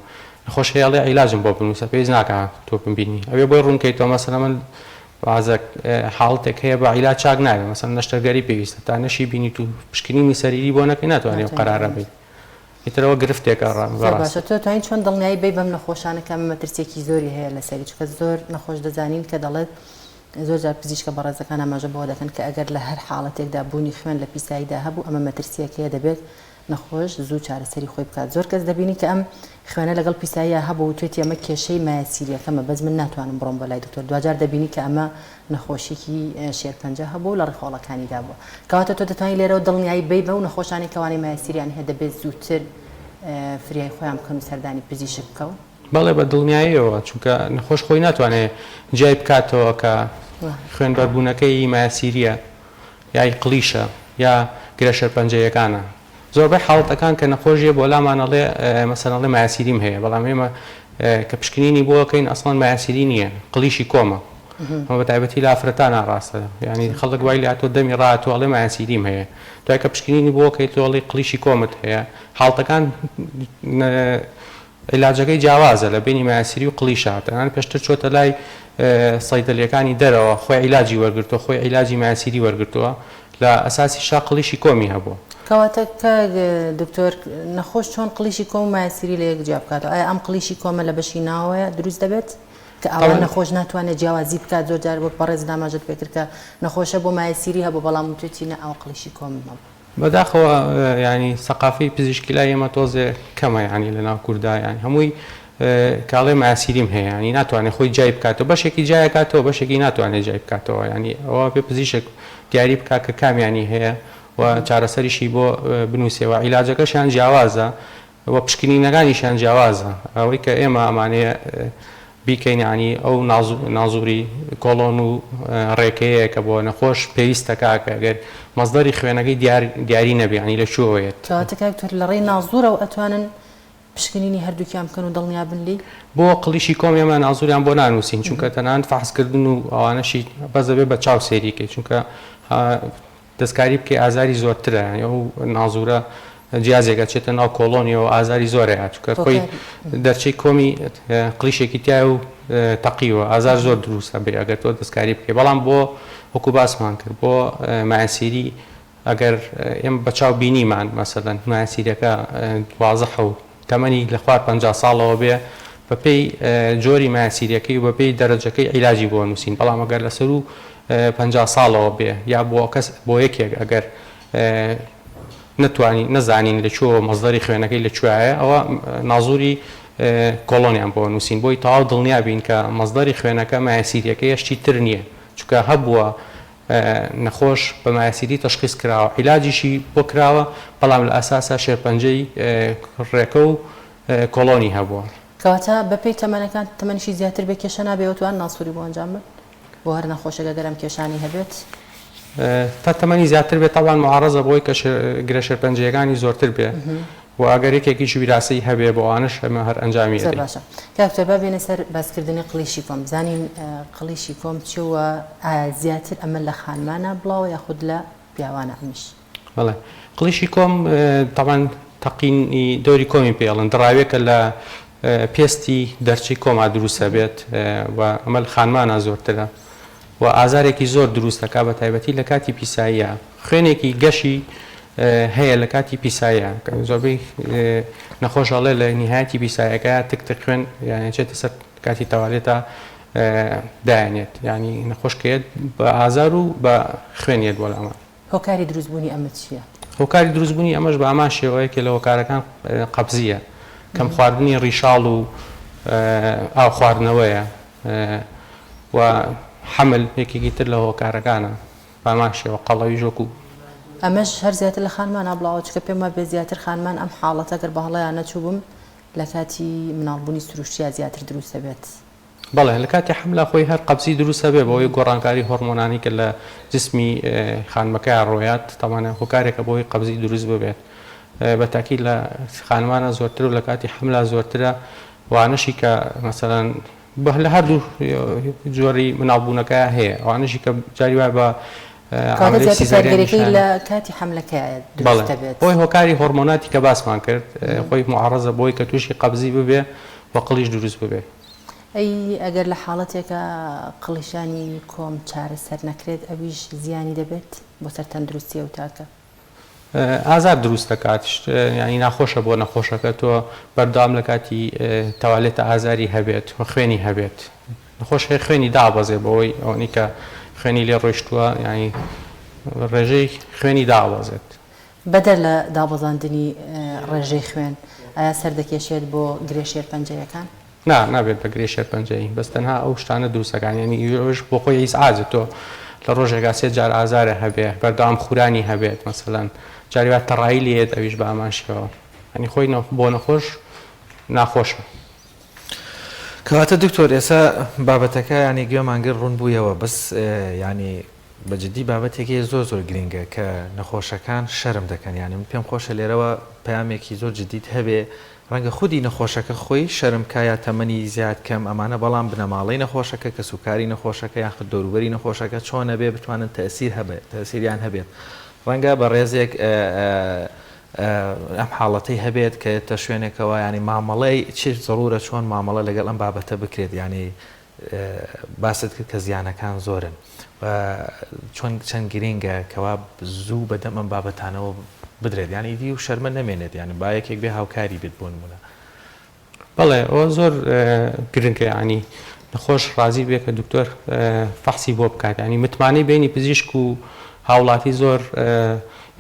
نەخۆش هەیەڵێ عیلاجم بۆ بنووسە پێویست ناکات تۆ ببینی ئەوێ بۆی ڕوونکەیتەوە مەسەڵ من بازێک حاڵتێک هەیە بە عیلاج چاک نابێت مەسەڵ نەشتەرگەری پێویستە تا نەشی بینیت و پشکنینی سەریری بۆ نەکەی ناتوانێت قەرارە بێت ئیترەوە گرفتێکە باشە تۆ توانین چۆن دڵنیایی بێ بەم نەخۆشانەکە مەترسێکی زۆری هەیە لەسەری چکە زۆر نەخۆش دەزانین کە دەڵێت زۆر جار پزیشکە بەڕێزەکان ئاماژە بۆ دەکەن کە ئەگەر لە هەر حاڵەتێکدا بوونی خوێن لە پیساییدا هەبوو ئەمە مەترسیەکەیە دەبێت نەخۆش زوو چارەسەری خۆی بکات زۆر کەس دەبینی کە ئەم خوێنە لەگەڵ پیساییە هەبوو و توێتی ئەمە کێشەی مایەسیریەکەمە بەس من ناتوانم بڕۆم بەلای دکتۆر دوجار دەبینی کە ئەمە نەخۆشیێکی شێرپەنجە هەبوو لە ڕێخۆڵەکانیدا بووە کەواتە تۆ دەتوانانی لێرەوە دڵنیایی بێ بە و نەخۆشانی کەوانی مایەسیریان هەیە دەبێت زووتر فریای خۆیان بکەن و سەردانی پزیشک بکەون بەڵێ بە دڵنیاییەوە چونکە نەخۆش خۆی ناتوانێت جای بکاتەوە کە خوێنبەربوونەکەی مایەسیریە یای قلیشە یا گرە شەرپەنجەیەکانە زۆربەی حاڵەتەکان کە نەخۆشیە بۆ لامانەڵێ مەسەڵێ مایەسیریم هەیە بەڵام ئێمە کە پشکنینی بۆ بکەین ئەسڵان مایەسیری نییە قلیشی کۆمە ئەمە بە تایبەتی لە ئافرەتان ناڕاستە یعنی خەڵک وای لاتۆ دەمی ڕاتوەڵێ مایەسیریم هەیە دوای کە پشکنینی بۆ بکەیت تۆڵی قلیشی کۆمت هەیە حاڵەتەکان عیلاجەکەی جیاوازە لە بینی مایەسیری و قلیشە تەنان پێشتر چۆتە لای سەیدەلیەکانی دەرەوە خۆی عیلاجی وەرگرتووە خۆی عیلاجی مایەسیری وەرگرتووە لە ئەساسی شا قلیشی کۆمی هەبووە کەواتە کە دکتۆر نەخۆش چۆن قلیشی کۆم و مایەسیری لە یەک جیا بکاتەوە ئایا ئەم قلیشی کۆمە لە بەشی ناوەیە دروست دەبێت کە ئەوە نەخۆش ناتوانێت جیاوازی بکات زۆر جار وەک بەڕێز داماژت پێکرد کە نەخۆشە بۆ مایەسیری هەبوو بەڵام توێتی نە ئەو قلیشی کۆم بەداخەوە ینی سەقافی پزیشکی لای ئێمە تۆزێ کەمە ینی لە ناو کووردا یانی هەمووی کاڵێ مایەسیریم هەیە ینی ناتوانێت خۆی جای بکاتەوە بەشێکی جایکاتەوە بەشێکی ناتوانێت جای بکاتەوە ینی ئەوە پێ پزیشک دیاری بکات کە کامیانی هەیە و چارەسەریشی بۆ بنووسێەوە عیلاجەکەشیان جیاوازە و پشکنینەکانیشیان جیاوازە ئەوەی کە ئێمە ئەمانەیە بیکەین ینی ئەو نازووری کۆڵۆن و ڕێکەیە کە بۆ نەخۆش پێویستەکە کە ئەگەر مەزدەری خوێنەکەی دیاری نەبیانی لە شوێت کەواتەکە لە ڕێی نازوورە و ئەتوانن پشکنینی هەردووکیان بکەن و دڵنیا بنلی بۆ قلیشی کۆم ئێمە نازووریان بۆ نانووسین چونکە تەنان فحسکردن و ئەوانەشی بەس دەبێت بە چاو سێریکەی چونکە دەستکاری بکەی ئازاری زۆرترە ئەو نازوورە جیازێکە چێتە ناو کۆڵۆنیەوە ئازاری زۆرەیە چکە خۆی دەرچەی کۆمی قلیشێکی تیا و تەقیوە ئازار زۆر دروستە بێ ئەگەر تۆ دەستکاری بکەی بەڵام بۆ وەکو باسمان کرد بۆ مایەسیری ئەگەر ئێمە بەچاو بینیمان مەسەلەن مایەسیرەکە واضح و تەمەنی لە خوار 50 ساڵەوە بێ بە پێی جۆری مایەسیریەکەی و بە پێی دەرەجەکەی عیلاجی بۆ نووسین بەڵام ئەگەر لەسەر و 50 ساڵەوە بێ یا بۆ کەس بۆ یەکێک ئەگەر نەزانین لەکوێوە مەزدەری خوێنەکەی لەکوێیە ئەوە نازووری کۆڵۆنیان بۆ نووسین بۆی تەواو دڵنیا بین کە مەزدەری خوێنەکە مایەسیریەکەی هەشتی تر نییە چونکە هەبووە نەخۆش بە مایەسیری تەشخیص کراوە عیلاجیشی بۆ کراوە بەڵام لە ئەساسا شێرپەنجەی ڕێکە و کۆڵۆنی هەبووە کەواتە بەپێی تەمەنەکان تەمەنیشی زیاتر بێ کێشە نابێت توان ناسووری بۆ ئەنجام بن بۆ هەر نەخۆشەکە گەرم کێشانی هەبێت تا تەمەنی زیاتر بێت تاوان معارەزە بۆی کە گرە شێرپەنجەکانی زۆرتر بێ و ئەگەر یەکێکیش ویراسی هەبێ بۆ ئەوانش ئەمە هەر ئەنجامی باشە کاکتۆر با بێنە سەر باسکردنی قلیشی کۆم زانین قلیشی کۆم چوە زیاتر ئەمە لە خانمانە بڵاوە یاخود لە پیاوانە ئەمیش بەڵێ قلیشی کۆم تاوان تەقینی دەوری کۆمی پێڵن دڕاوێکە لە پێستی دەرچی کۆما دروستە بێت و ئەمە لە خانمانە زۆرترە و ئازارێکی زۆر دروستەکە بە تایبەتی لە کاتی پیساییە خوێنێکی گەشی هەیە لە کاتی پیساییە زۆربەی نەخۆشەڵێ لە نهایەتی پیسایەکە تکتە خوێن یان چێتە سەر کاتی تەوالێتە دایانێت ینی نەخۆشکێت بە ئازار و بە خوێنیت بۆ ئەمە هۆکاری دروستبوونی ئەمە چییە؟ هۆکاری دروستبوونی ئەمەش بە ئەمان شێوەیەکە لە هۆکارەکان قەبزیە کەم خواردنی ڕیشاڵ و ئاو خواردنەوەیە و حمل یەکێکی تر لە هۆکارەکانە بامان شێوە قەڵەوی ژۆک و ئەمەش هەر زیاتر لە خانمان نابڵاوە چکە پێم وایە بێ زیاتر خانمان ئەم حاڵەتە گەر بە هەڵەیان نەچوو بووم لە کاتی مناڵبوونی سروشتیا زیاتر دروستە بێت. بەڵێ لە کاتی حملە خۆی هەر قەبزی دروستە بێ بەوەی گۆڕانکاری هۆرمۆنانی کە لە جسمی خانمەکەی ڕۆیات تەمانە هۆکارێکە بۆی قەبزی دروست ببێت. بە تاکید لە خانمانە زۆرتر و لە کاتی حملە زۆرترە وانشی کە مەسەلەن لە هەردوو جۆری مناڵبوونەکە هەیە ئەوانشی کە جاری وای بە سیزارەکەی لە کاتی حملەکەیە دروستە بێت. بۆی هۆکاری هۆرمۆناتی کە باسمان کرد خۆی معارەزە بۆی کە تووشی قەبزی ببێ و قڵیش دروست ببێ. ئەی ئەگەر لە حاڵەتێکە قڵیشانی کۆم چارەسەر نەکرێت ئەویش زیانی دەبێت بۆ سەر تەندروستی ئەو تاکە. ئازار دروست دەکات ینی ناخۆشە بۆ نەخۆشەکە تۆ بەردەوام لە کاتی تەوالێتە ئازاری هەبێت و خوێنی هەبێت نەخۆش خوێنی دابەزێ بەوەی ئەوەی کە خوێنی لێ ڕۆیشتووە ینی ڕێژەی خوێنی دابەزێت. بەدەر لە دابەزاندنی ڕێژەی خوێن ئایا سەردەکێشێت بۆ گرێشێر پەنجەیەکان؟ نابێت بە گرێشێر پەنجەی بەستەنها ئەو شتانە دروستەکان ینی ئەوش بۆ خۆی هیچ ئازت تۆ لە ڕۆژێکا سێ جار ئازارە هەبێ بەردەوام خورانی هەبێت مەسەلەن جاریوات تەڕایی لێت ئەویش بە ئامانشەوە ئەنی خۆی بۆ نەخۆش ناخۆشە. کەواتە دکتۆر ئێستا بابەتەکە ینی گوێمانگر ڕوون بوویەوە بەس ینی بەجددی بابەتێکی زۆر گرنگە کە نەخۆشەکان شەرم دەکەن یانی پێم خۆشە لێرەوە پەیامێکی زۆر جدید هەبێ ڕەنگە خودی نەخۆشەکە خۆی شەرمکایە تەمەنی زیاد کەم ئەمانە بەڵام بنەماڵی نەخۆشەکە کە سوکاری نەخۆشەکە یاخود دەوروبەری نەخۆشەکە چۆنە بێ بتوانن تەسیریان هەبێت ڕەنگە بە ڕێزێک ئەم حاڵەتەی هەبێت کە تە شوێنێکەوە ینی مامەڵەی چی زەڕورە چۆن مامەڵە لەگەڵ ئەم بابەتە بکرێت ینی باست کرد کە زیانەکان زۆرن چۆن چەند گرنگە کەوا زوو بەدەم ئەم بابەتانەوە بدرێت ینی دی و شەرمە نەمێنێت یانی با یەکێک بێ هاوکاری بێت بۆ نمونە. بەڵێ ئەوە زۆر گرنگە ینی نەخۆش ڕازی بێ کە دکتۆر فەحسی بۆ بکات ینی متمانەی بینی پزیشک و هاوڵاتی زۆر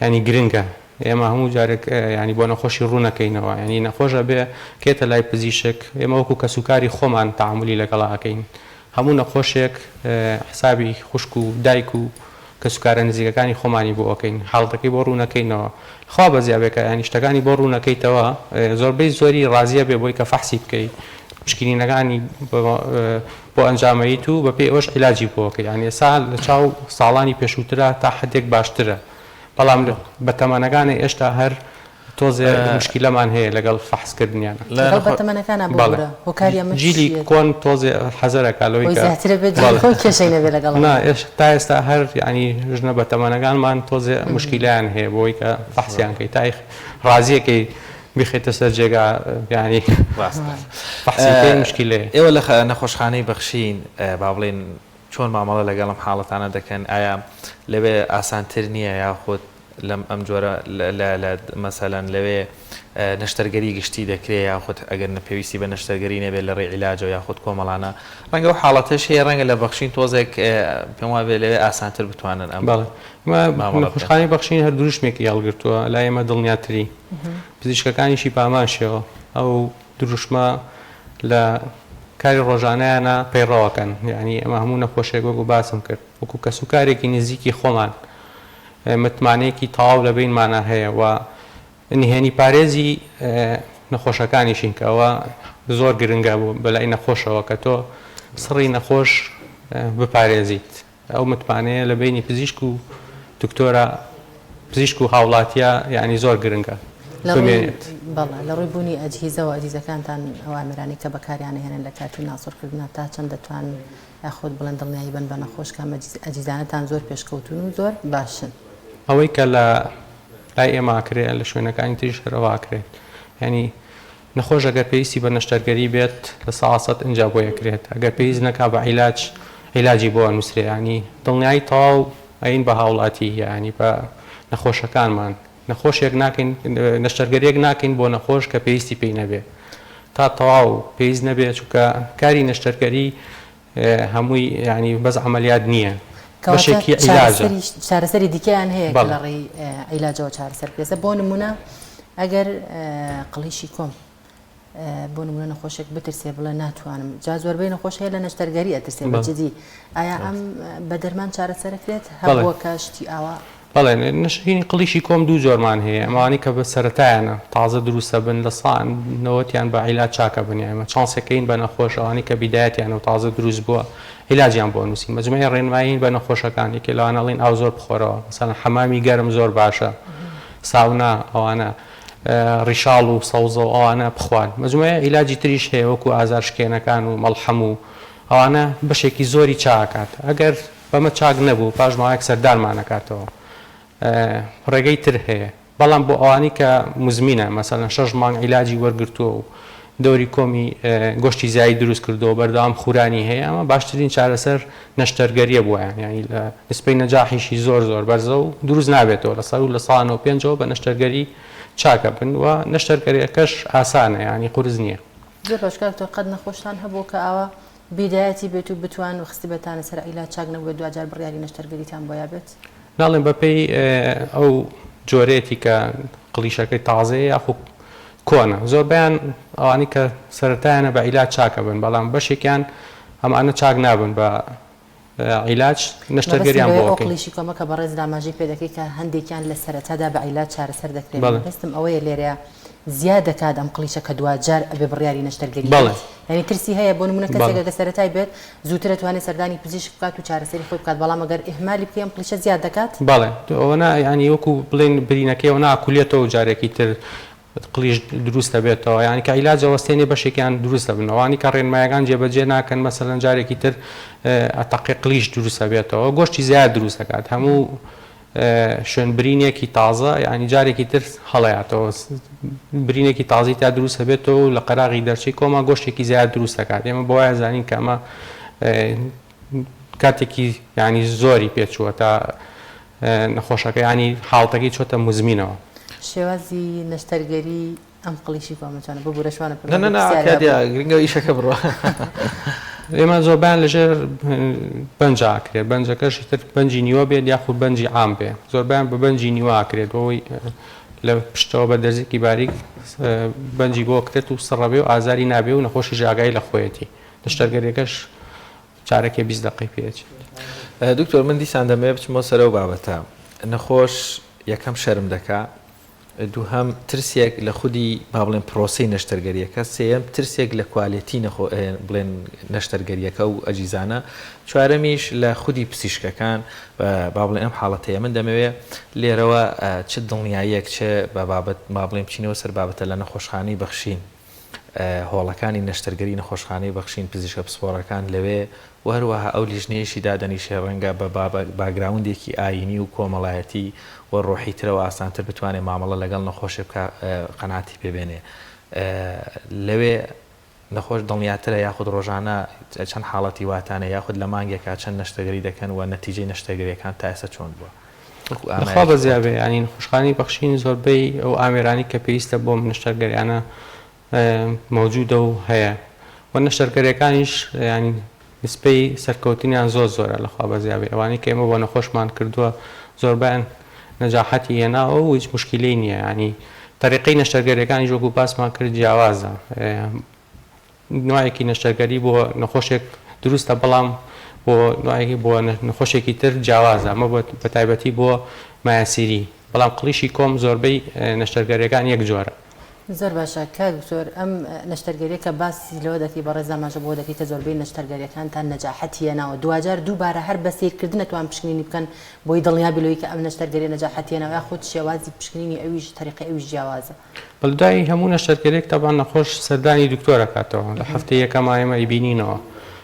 ینی گرنگە ئێمە هەموو جارێک ینی بۆ نەخۆشی ڕوونەکەینەوە ینی نەخۆشە بێ کێتە لای پزیشک ئێمە وەکو کە سوکاری خۆمان تەعاملی لەگەڵاکەین هەموو نەخۆشێک حسابی خوشک و دایک و کە سوکارە نزیکەکانی خۆمانی بۆ ئەوکەین حاڵەتەکەی بۆ ڕوونەکەینەوە خوا بەزیابێکە ینی شتەکانی بۆ ڕوونەکەیتەوە زۆربەی زۆری ڕازیە بێ بۆی کە فەحسی بکەیت پشکنینەکانی بۆ ئەنجامەیت و بە پێی ئەوش عیلاجی بۆکە ینی ئێستا لە چاو ساڵانی پێشووترە تا حدێک باشترە بەڵام بە تەمەنەکانی ئێشتا هەر تۆزێ مشکلەمان هەیە لەگەڵ فەحسکردنیانە جیلی کۆن تۆزێ حەزەرەکە لەوەی تا ئێستا هەر ینی ژنە بە تەمەنەکانمان تۆزێ مشکیلیان هەیە بۆی کە فەحسیانکەی تای ڕازیەکەی بخێتە سەر جێگا ینی مشکلەیە. ئێوە لە نەخۆشخانەی بەخشین با بڵێن چۆن مامەڵە لەگەڵم حاڵەتانە دەکەن ئایا لەوێ ئاسانتر نییە یاخود لەم ئەم جۆرە مەسەلەن لەوێ نەشتەرگەری گشتی دەکرێت یاخود ئەگەر نەپێویستی بە نەشتەرگەری نەبێت لە ڕێ عیلاجەوە یاخود کۆمەڵانە ڕەنگە و حاڵەتەش هەیە ڕەنگە لە بەخشین تۆزێک پێم وابێ لەوێ ئاسانتر بتوانن ئەم خوشخانەی بەخشین هەر دروشمێکی هەڵگرتووە لا ئێمە دڵنیاتری پزیشکەکانیشی پاماشەوە ئەو دروشمە لە کاری ڕۆژانەیانە پەیڕەوەکەن یعنی ئەمە هەموو نەخۆشێک وەکو باسم کرد وەکو کە سوکارێکی نزیکی خۆمان متمانەیەکی تەواو لە بینمانە هەیە و نهێنی پارێزی نەخۆشەکانیشین کە ئەوە زۆر گرنگە بوو بەلای نەخۆشەوە کە تۆ سڕی نەخۆش بپارێزیت ئەو متمانەیە لە بینی پزیشک و دکتۆرە پزیشک و هاوڵاتیە یعنی زۆر گرنگە لە ڕووی بوونی ئەجهیزە و ئەجیزەکانتان ئەوامرانی کە بەکاریانە هێنن لە کاتی ناسۆرکردنە تا چەند دەتوان یاخود بڵێن دڵنیایی بن بە نەخۆشکان ئەجیزانەتان زۆر پێشکەوتون و زۆر باشن ئەوەی کە لە لای ئێماکرێت لە شوێنەکانی تریش هەرەواکرێت ینی نەخۆش ئەگەر پێویستی بە نەشتەرگەری بێت لە ساڵسەد ئەنجا بۆ یەکرێت ئەگەر پێویست نەکا بە عیلاجی بۆ نووسرێ ینی دڵنیایی تەواو ئەین بە هاوڵاتی ینی بە نەخۆشەکانمان نەخۆشێک ناکەین نەشتەرگەریەک ناکەین بۆ نەخۆش کە پێویستی پێی نەبێ تا تەواو پێویست نەبێت چونکە کاری نەشتەرگەری هەمووی ینی بەس عملیات نییە بەشێکی عیلاجە چارەسەری دیکەیان هەیە لە ڕێی عیلاجەوە چارەسەر پێسە بۆ نمونە ئەگەر قڵیشی کۆم بۆ نمونە نەخۆشێک بترسێ بڵێ ناتوانم جا زۆربەی نەخۆش هەیە لە نەشتەرگەری ئەترسێ بەجددی ئایا ئەم بە دەرمان چارەسەرەکرێت هەبووە کە شتی ئاوا بەڵێ نشینی قلیشی کۆم دوو جۆرمان هەیە ئەمانی کە بە سەرەتایانە تازە دروستە بن لە ساڵنەوەتیان بە عیلاج چاکە بنیایمە چانسەکەین بە نەخۆشەوانی کە بیدایەتیان و تازە دروست بووە عیلاجیان بۆ نووسی مەجموعی ڕێنمایین بە نەخۆشەکانی کە لەوانەڵین ئاو زۆر بخۆرەوە مثلا حەمامی گەرم زۆر باشە ساونا ئەوانە ڕیشاڵ و سەوزە و ئەوانە بخوان مەجموعی عیلاجی تریش هەیە وەکو ئازار شکێنەکان و مەڵحەم و ئەوانە بەشێکی زۆری چاکات ئەگەر بەمە چاک نەبوو پاش ماوەیەک سەردانمانەکاتەوە ڕێگەی تر هەیە بەڵام بۆ ئەوانی کە مزمینە مەسەلەن 6 مانگ عیلاجی وەرگرتووە و دەوری کۆمی گۆشتی زایی دروست کردەوە بەردەوام خوورانی هەیە ئەمە باشترین چارەسەر نەشتەرگەریە بوویان یعنی لە نسبەی نەجاحیشی زۆر زۆر بەرزە و دروست نابێتەوە لە سەر و لە ساڵ 95 بە نەشتەرگەری چاکە بن و نەشتەرگەریەکەش ئاسانە ینی قورس نییە زۆر باشکاتەوە قەت نەخۆشتان هەبوو کە ئەوە بیدایەتی بێت و بتوان و خستی بەتانە سەر عیلاج چاک نەبووە دوجار بڕیاری نەشتەرگەریتان بۆ بێت ناڵێن بەپێی ئەو جۆرێتی کە قلیشەکەی تازەیە یاخو کۆنە زۆربیان ئەوانی کە سەرەتایانە بە عیلاج چاکە بن بەڵام بەشێکیان ئەمانە چاک نابن بە عیلاج نەشتەرگەریان بۆ قلیشی کۆمەکە بەڕێز داماژی پێ دەکەی کە هەندێکیان لە سەرەتادا بە عیلاج چارەسەر دەکرێت دەستم ئەوەیە لێرەیە زیاد دەکات ئەم قلیشە کە دوجار ئەبێ بڕیاری نەشتەرگەری ینی ترسی هەیە بۆ نمونە کەسێکە کە سەرەتای بێت زووترە توانێت سەردانی پزیشک بکات و چارەسەری خۆی بکات بەڵام ئەگەر ئیهمالی بکەی ئەم قلیشە زیاد دەکات بەڵێ ئەوە ینی وەکو بڵێن برینەکەیەوە ناکولێتەوە جارێکی تر قلیش دروستە بێتەوە ینی کە عیلاج ئەوەستێنێ بەشێکیان دروستە بنەوەوانی کە ڕێنمایەکان جێبەجێ ناکەن مەسەلەن جارێکی تر ئەتەقی قلیش دروستە بێتەوە گۆشتی زیاد دروست دەکات هەموو شوێن برینێکی تازە ینی جارێکی تر هەڵەیاتەوە برینێکی تازی تا دروستە بێتەوە و لە قەراغی دەرچی کۆمە گۆشتێکی زیاد دروست دەکات ئێمە بۆ وایە زانین کە ئەمە کاتێکی ینی زۆری پێچووە تا نەخۆشەکە ینی حاڵتەکەی چۆتە مزمینەوە شێوازی نەشتەرگەری ئەم قلیشی کۆمەچانە ببوورە شوانە گرنگە ئیشەکە بڕوە ئێمە زۆربیان لەژێر بەنجاکرێت بەنجەکەشی تر بەنجی نیوە بێت یاخود بەنجی عام بێ زۆربیان بە بەنجی نیواکرێت بۆەوەی لە پشتەوە بە دەرزێکی باریک بەنجی بۆ کرێت و سڕەبێ و ئازاری نابێ و نەخۆشی ژاگای لە خۆیەتی نەشتەرگەریەکەش چارەکێ 20 دقی پێچێت دکتۆر من دیسان دەمەوێت بچمەوە سەرەوە بابەتە نەخۆش یەکەم شەرم دەکا دووهەم ترسێک لە خودی با بڵێن پرۆسی نەشتەرگەریەکە سێم ترسێک لە کوالێتی بڵێن نەشتەرگەریەکە و ئەجیزانە چوارەمیش لە خودی پزیشکەکان با بڵێن ئەم حاڵەتەیە من دەمەوێت لێرەوە چ دڵنیاییەک چ بە بابەت با بڵێن بچینەوە سەر بابەتە لە نەخۆشخانەی بەخشین هۆڵەکانی نەشتەرگەری نەخۆشخانەی بەخشین پزیشکە پسپۆڕەکان لەوێ و هەروەها ئەو لیژنەیەشی دادەنیشێ ڕەنگە بە باگراوندێکی ئاینی و کۆمەڵایەتی و ڕۆحی ترەوە ئاسانتر بتوانێت مامەڵە لەگەڵ نەخۆشی بکە قەناعەتی پێبێنێ لەوێ نەخۆش دڵنیاترە یاخود ڕۆژانە چەند حاڵەتی واتانە یاخود لە مانگێکا چەند نەشتەرگەری دەکەن و نەتیجەی نەشتەرگەریەکان تا ئێستا چۆن بووە خوا بەزیابێ ینی نەخۆشخانەی بەخشین زۆربەی ئەو ئامێرانی کە پێویستە بۆ نەشتەرگەریانە مەوجودە و هەیە و نەشتەرگەریەکانیش ینی نسبەی سەرکەوتنیان زۆرە لەخوا بەزیابێ ئەوانی کە ئێمە بۆ نەخۆشمان کردووە زۆربیان نەجاحەتی هێناوە و هیچ مشکلەی نییە ینی طریقەی نەشتەرگەریەکانی ژۆک و پاسمان کرد جیاوازە نوعێکی نەشتەرگەری بۆ نەخۆشێک دروستە بەڵام بۆ نوعێکی بۆ نەخۆشێکی تر جیاوازە ئەمە بە تایبەتی بۆ مایاسیری بەڵام قلیشی کۆم زۆربەی نەشتەرگەریەکان یەک جۆرە زۆر باشە کە دکتۆر ئەم نەشتەرگەریەکە باسی لەوە دەکەی بە ڕێزاماژە بۆ دەکەیتە زۆربەی نەشتەرگەریەکانتان نەجاحەتی هێناوە دوجار دووبارە هەر بە سیرکردن نەتوان پشکنینی بکەن بۆی دڵنیا بلەوەی کە ئەم نەشتەرگەری نەجاحەتی هێناوە یاخود شێوازی پشکنینی ئەویش تەریقی ئەویش جیاوازە بەڵدای هەموو نەشتەرگەرێک تەبان نەخۆش سەردانی دکتۆرەکاتەوە لە هەفتەی یەکەم ئێمە ئیبینینەوە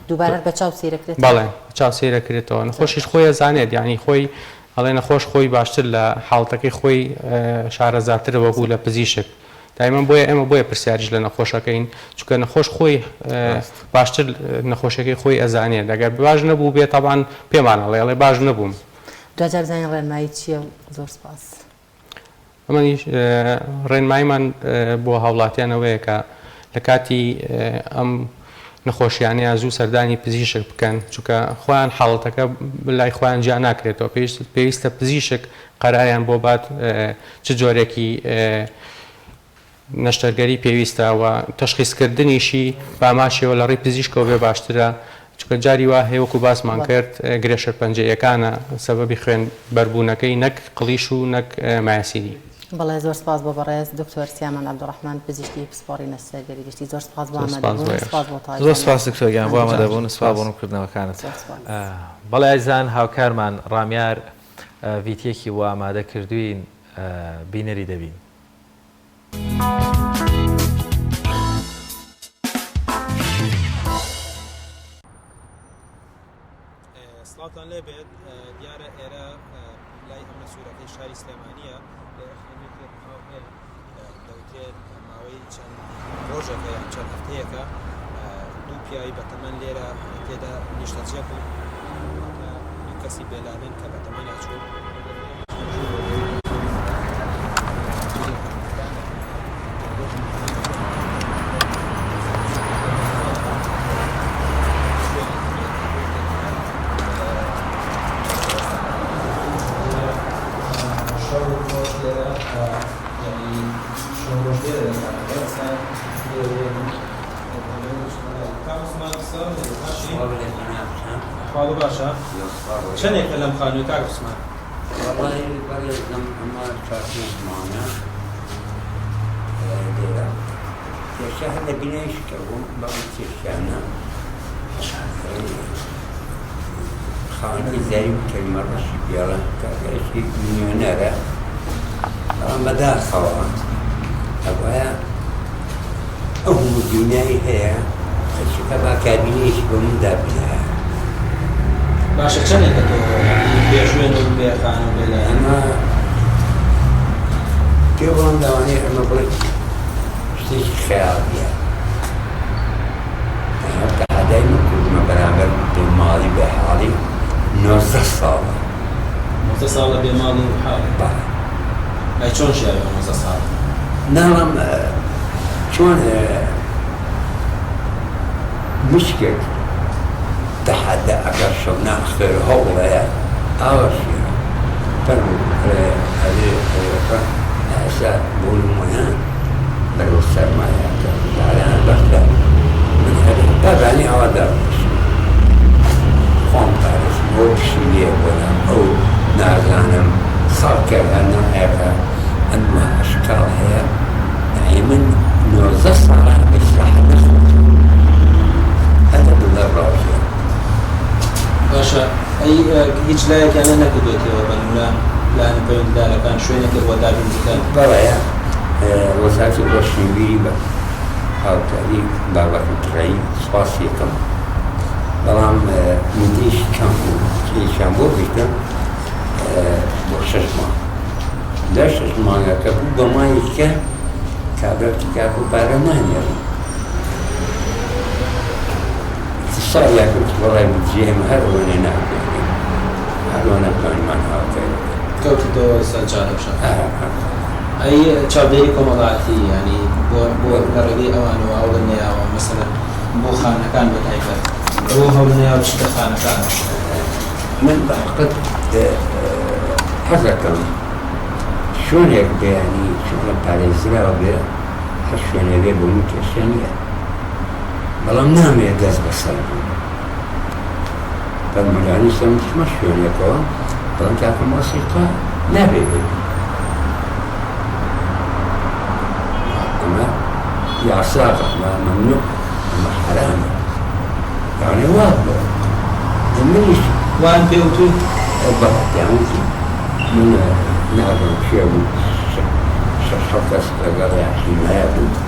دووبارە بە چاو سیرەکرێت بەڵێ چاو سیرەکرێتەوە نەخۆشیش خۆی ئەزانێت یعنی خۆی ئەڵێ نەخۆش خۆی باشتر لە حاڵتەکەی خۆی شارەزاترە وەبوو لە پزیشک دایما بۆیە ئێمە بۆیە پرسیاریش لە نەخۆشەکەین چونکە نەخۆش خۆی باشتر نەخۆشەکەی خۆی ئەزانێت دەگەر باش نەبوو بێت تاوان پێمان ئەڵێ باش نەبووم دوجار زانین ڕێنمایی چییە زۆر سپاس ئەمەنیش ڕێنماییمان بۆ هاوڵاتیانەوەیە کە لە کاتی ئەم نەخۆشیانەیە زوو سەردانی پزیشک بکەن چونکە خۆیان حاڵەتەکە لای خۆیان جیا ناکرێتەوە پێویستە پزیشک قەرایان بۆ بات چ جۆرێکی نەشتەرگەری پێویستە و تەشخیصکردنیشی باماشیەوە لە ڕێی پزیشکەوە بێ باشترە چکە جاری وا هەیە وەکو باسمان کرد گرێشە پەنجەیەکانە سەبەبی خوێن بەربوونەکەی نەک قڵیش و نەک مایاسینی. بەڵێ زۆر سپاس بۆ بەڕێز دکتۆر سیامان عەبدوڕەحمان پزیشکی پسپۆڕی نەسەرگەری گشتی زۆر سپاس بۆ ئامادەبوون زۆر سپاس دکتۆرگیان بۆ ئامادەبوون سپاس بۆ ڕوونکردنەوەکانت. بەڵێ ئازیزان هاوکارمان ڕامیار ڤیدیۆیەکی بۆ ئامادە کردوین بینەری دەبین. سڵاتان لێبێت دیارە ئێرە لای ئەمە سوورەکەی شاری سلێمانیە دەوتێت ماوەی چەند ڕۆژەکە یان چەند هەفتەیەکە دوو پیاوی بەتەمەن لێرە تێدا نیشتەجێ بوو کەسی بێلانن کە بەتەمەن ناچوو خاڵ باشە چەندێکە لەم خانووی کاک عوسمان پێشە هەر لە بینایشکە بووم بەڵام چێشیانە خاوەنی زاری کەلمە ڕەشی پیاڵە کاکەشی میلیۆنەرە بەڵام بەداخەوە ئەوایە ئەو هەموو بینایی هەیە ئەچکە با کابینەیەکی بۆ من دابینایە باشە چەندێکە تۆ بێژوێن و بێخان و بێلە ئەمە پێ بڵام داوانەیە ئەمە بڵێ شتێکی خەیاڵیە هەتا عادای من کوردمە بەرامبەر بێماڵی بێحاڵی 19 ساڵە 19 ساڵە بێماڵی و حاڵی ئەی چۆن ژیاوی 19 ساڵ ناڵم چۆن مشکێک تحدى أكثر شغلنا خير هو ولا أول شيء فرموا هذه أساء بقول مهم بلو السر ما يعتقد على أنا بخلق من هذا طبعا أودر قوم تعرف مو شيء ولا أو نازانم صار كأنه هيك أنواع أشكال هي يعني من نوزع صار بيشرح نفسه هذا بالراجع باشە ئەی هیچ لایەکیانە نەکردوێتەوە بەنمونە لایەنە پەیوەندیدارەکان شوێنێکە بۆ دابینکەن بەڵێ وەزارەتی ڕۆشنبیری بە هاوکاری بابەتی کرایی سوپاس یەکەم بەڵام مندیش کەم بوو کێشیان بۆ گرتم بۆ 6 مانگ لە 6 مانگەکە بوو بە مایەکە کابرایەکی کاک و پارە نانێڕی صار ياكل والله بتجيهم هرونه ناكل هرونه كان ما هاكل كوت دو سجاده بشا اي تشابيري كومالاتي يعني بو غربي اوان او النيا مثلا بو خانه كان بتايبه هو هولنيا وش خانه كان من بعقد حركه شلون هيك يعني شغل باريزرا وبيع شلون هيك بمكشنيه بەڵام نامەیە دەست بەسەر بوو فەرمانەوەی سەمتیمە شوێنێکەوە بەڵام کاکە مۆسیقا نابێت ئەمە یاساغە ئەمە مەمنوع ئەمە حرامە یعنی وا بووە منیش وان پێوتوی بەڵاتیانوتی من نازانم شێ بوو 6 کەس لەگەڵ حیمایە بوو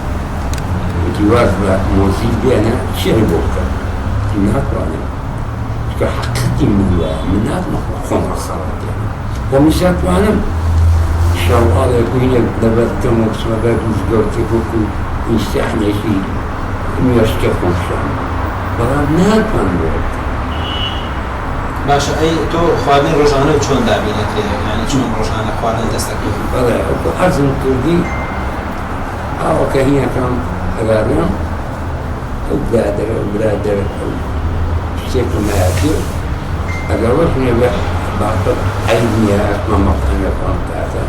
جواز موزیک بێنە چێ بۆ بکە ناتوانم چکە حەقەتی من وایە من ناتوانم خۆم ڕەسەڵات بۆ میشاتوانم شەڵاڵێک بووینێک دەبەت کەم و بچمە بەر مزگەوتێک وەکو ئینستیحنێکی نوێشکە خۆشیان بەڵام ناتوانم بۆ بکە باشە ئەی تۆ خواردنی ڕۆژانە چۆن دابینێت یعنی چۆن ڕۆژانە خواردن دەستەکەی بەڵێ حەزم کردی ئاوەکە هینەکەم ئەگەڕێم ئەو برادەرە ئەو برادەرە ئەو شتێکم هەیەکرد ئەگەر وەک نێبێ باقە عەیب نییە مەمەقەنەکەم کاتە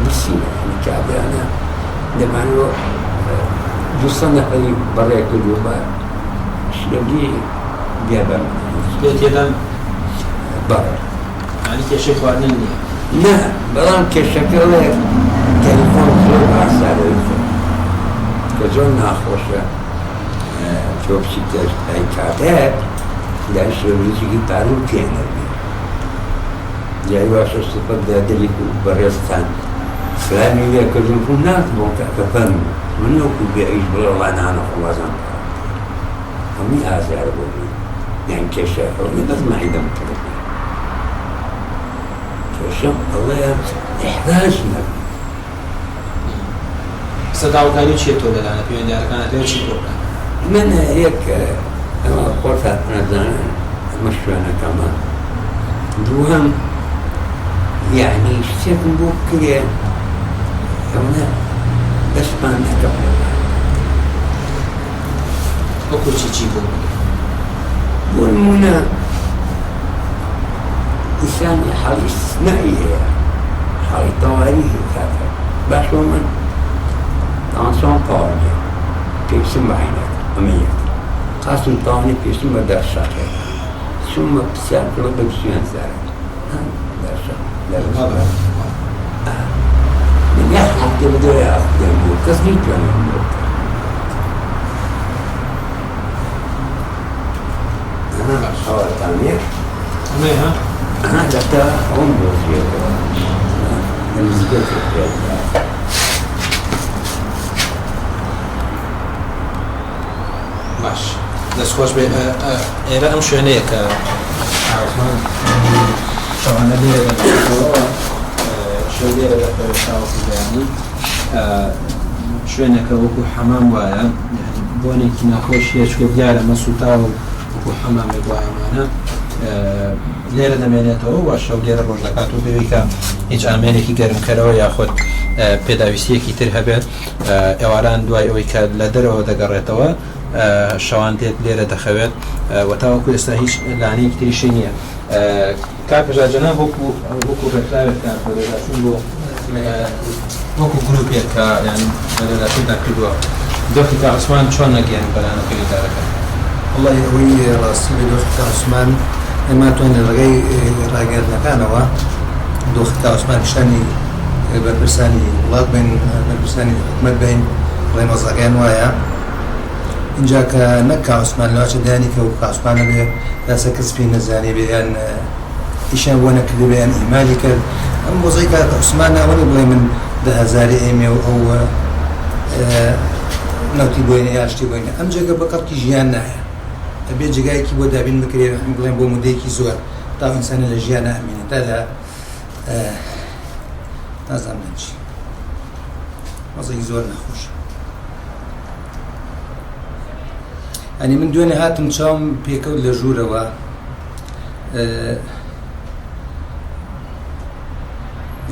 بسینە کابرانە دەمانەوە 200 نەفەری بەڕێ کردووە بە شلەگی بیا بەم پێ تێدان بەڵێ ینی کێشەی خواردن نییە نه بەڵام کێشەکەڵێ تەلیفۆن زۆر ئاسایی کە زۆر ناخۆشە تۆ بچیتە کاتەیە لای سۆڤیەتێکی پارو تێنەبێ جای باشە سوپەت دەدەلی و بەڕێستان سلامی لێ کردم و ناتبوو کەکەپەن من وەکو بێ ئەیش بڵێ وڵا نانە خۆڵازان هەمی ئازار بۆ بێ یان کێشە ئەوێ دەزمایی دەمکرد کێشە ئەوەیە ئیحراج نەبێ سەداوەکانی چیە تۆ لەلانە پەیوەندیارەکانەوە چی تۆ بکەن من یەک ئەوە خۆتان نەزانن ئەمە شوێنەکەمە دووهەم یعنی شتێکم بۆ بکرێ ئەوە دەستمان دەکەم وەکو چی بۆ بۆ نمونە ئینسانی حاڵی استثنایی هەیە حاڵی تەواوی هەیە کاتە باشەوە من تانسیۆن تەواویە پێویستم بە عینەت ئەمە یەک قاسم تەواوی پێویستم بە دەرساکێت چوومە پرسیار کردم بە 200,000 من یه هفته به دوی هفته بود کس نیتونم بود انا حوال تانیه اما ها انا دفتا اون بوزیه نزدیک کرد باش دەستخۆش بێ ئێرە ئەم شوێنەیە کە ئاوسمان شەوانە لێرە دەکەوە شەو لێرە دەکەوێتاوەکو بەیانی شوێنەکە وەکو حەمام وایە بۆنێکی ناخۆشیە چکە دیارە مەسووتاوە وەکو حەمامێک وایەمانە لێرە دەمێنێتەوە و شەو لێرە ڕۆژ دەکات و بێوی کە هیچ ئامێنێکی گەرمکەرەوە یاخۆت پێداویستیەکی تر هەبێت ئێواران دوای ئەوەی کە لە دەرەوە دەگەڕێتەوە شەوان دێت لێرە دەخەوێت وەتاوەکو ئێستا هیچ لانەیەکی تریشی نییە کاپژاجەنا وەکو ڕێکراوێت کارپەرۆداچون بۆ وەکو گروپێک کە یانی بەدەداچوندا کردووە دۆخی تا عوسمان چۆن نەگەیان بەلانەکەی دارەکە والله ئەوەی ڕاستی بە دۆخی تا عوسمان ئێمە توانێت ڕێگەی ڕاگەاندنەکانەوە دۆخی تا عوسمان پیشانی بەرپرسانی وڵات بین بەرپرسانی حکومەت بین ڕێمەزەکان وایە اینجا کە نەک کاوسمان لەواچە دانی کە و کاسمانە بێ داسە کەس پێی نەزانێ بێ یان ئیشان بۆ نەکردێ بێ یان ئیمالی کرد ئەم بۆزەی کات عوسمان ناوەنی بڵێ من 10,000 ئێمێ و ئەو نەوتی بۆینە یا شتی بۆینە ئەم جێگە بە قەڵکی ژیان نایە ئەبێ جێگایەکی بۆ دابین بکرێ بڵێن بۆ مودەیەکی زۆر تا ئینسانە لە ژیان نامێنێ تا لە نازانم چی وەزەی زۆر نەخۆشە ئەنی من دوێنێ هاتم چاوم پێکەوت لە ژوورەوە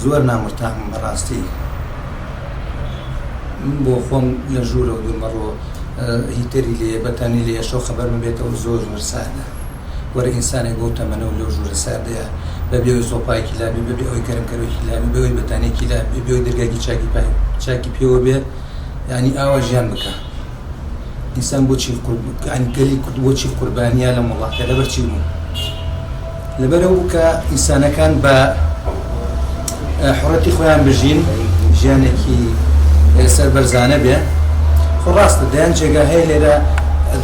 زۆر نامرتاحم بەڕاستی من بۆ خۆم لە ژوورە و دومەڕۆ هیتەری لێ بەتانی لێ شەو خەبەرم بێتەوە زۆر سادە وەرە ئینسانێک بۆ تەمەنە و لەو ژوورە سادەیە بەبێەوەی سۆپایکی لابێ بەبێ ئەوی کەرمکەرۆکی لابێ بەوەی بەتانێکی لابێ بێەوەی دەرگاکی چاکی پێوە بێ یعنی ئاوا ژیان بکە ئینسان بۆچی گەلی کورد بۆچی قوربانیە لە وڵاتە لەبەر چی بوو لەبەرەوە کە ئینسانەکان بە حڕەتی خۆیان بژین ژیانێکی سەربەرزانە بێ خۆ ڕاستە دەیان جێگا هەیە لێرە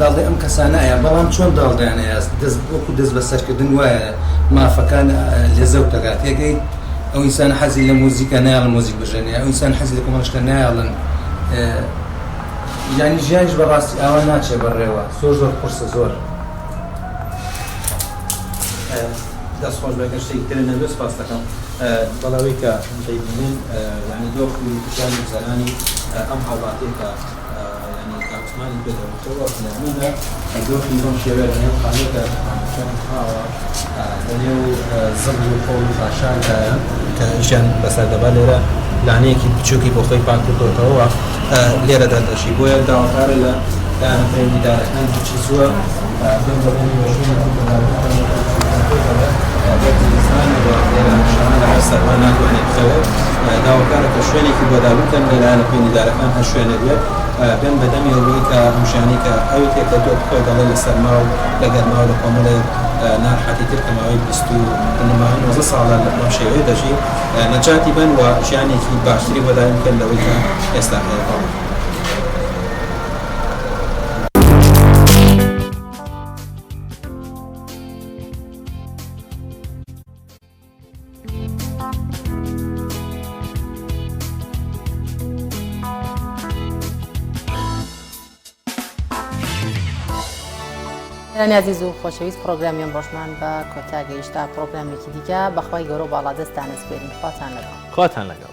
داڵێ ئەم کەسانایە بەڵام چۆن داڵدایانەیە وەکو دەست بەسەرکردن وایە مافەکان لێزە و تەگاتێگەی ئەو ئینسان حەزی لە مۆزیکە نایڵن مۆزیک بژێنێ ئەو ئینسان حەزی لە کۆمەڵشتە نایڵن یعنی ژیانش بەڕاستی ئاوا ناچێ بەڕێوە زۆر قورسە زۆر دەستخۆش بەگە شتێکی ترە نەبێ سپاس دەکەم بەڵاوەی کە دەیبینین یعنی دۆخی پیشانی زەرانی ئەم هاوڵاتێکە یعنی کاکسمانی بێدەوەتەوە لەمەدا دۆخی بەم شێوەیە لەنێو خانەکە هاوە لەنێو زەبر و قۆڵ و خاشاندایە کە ژیان بەسەردەبا لێرە لانەیەکی بچووکی بۆ خۆی پاک کردوتەوە لێرە دەردەشی بۆیە داواکارە لە لایەنەکەی دارەکان هیچی زووە بم بەبوونی سەروا ناتوانێت بخەوێت داواکارە کە شوێنێکی بۆ دابووکەن لە لایەنە پێنیدارەکان هەر شوێنە بێت بێن بەدەمی ئەوەی کە هەمشانی کە ئەوی تێکەوە خۆی دەڵێ لە سەرما و لە گەرما و لە کۆمەڵێک ناحەتی تر کەماوەی 20 ساڵە لەم شێوەیە دەژی نەجاتی بن و ژیانێکی باشتری بەدایم بکەن لەوەی کە ئێستا هەیە. عزیز و خۆشەویست پرۆگرامیان ڕۆژمان بە کۆتاگەیشتا پرۆگرامێکی دیکە بەخوای گەورە و باڵا دەستانە سپێرین خواتان لەگەڵ. خواتان لەگەڵ.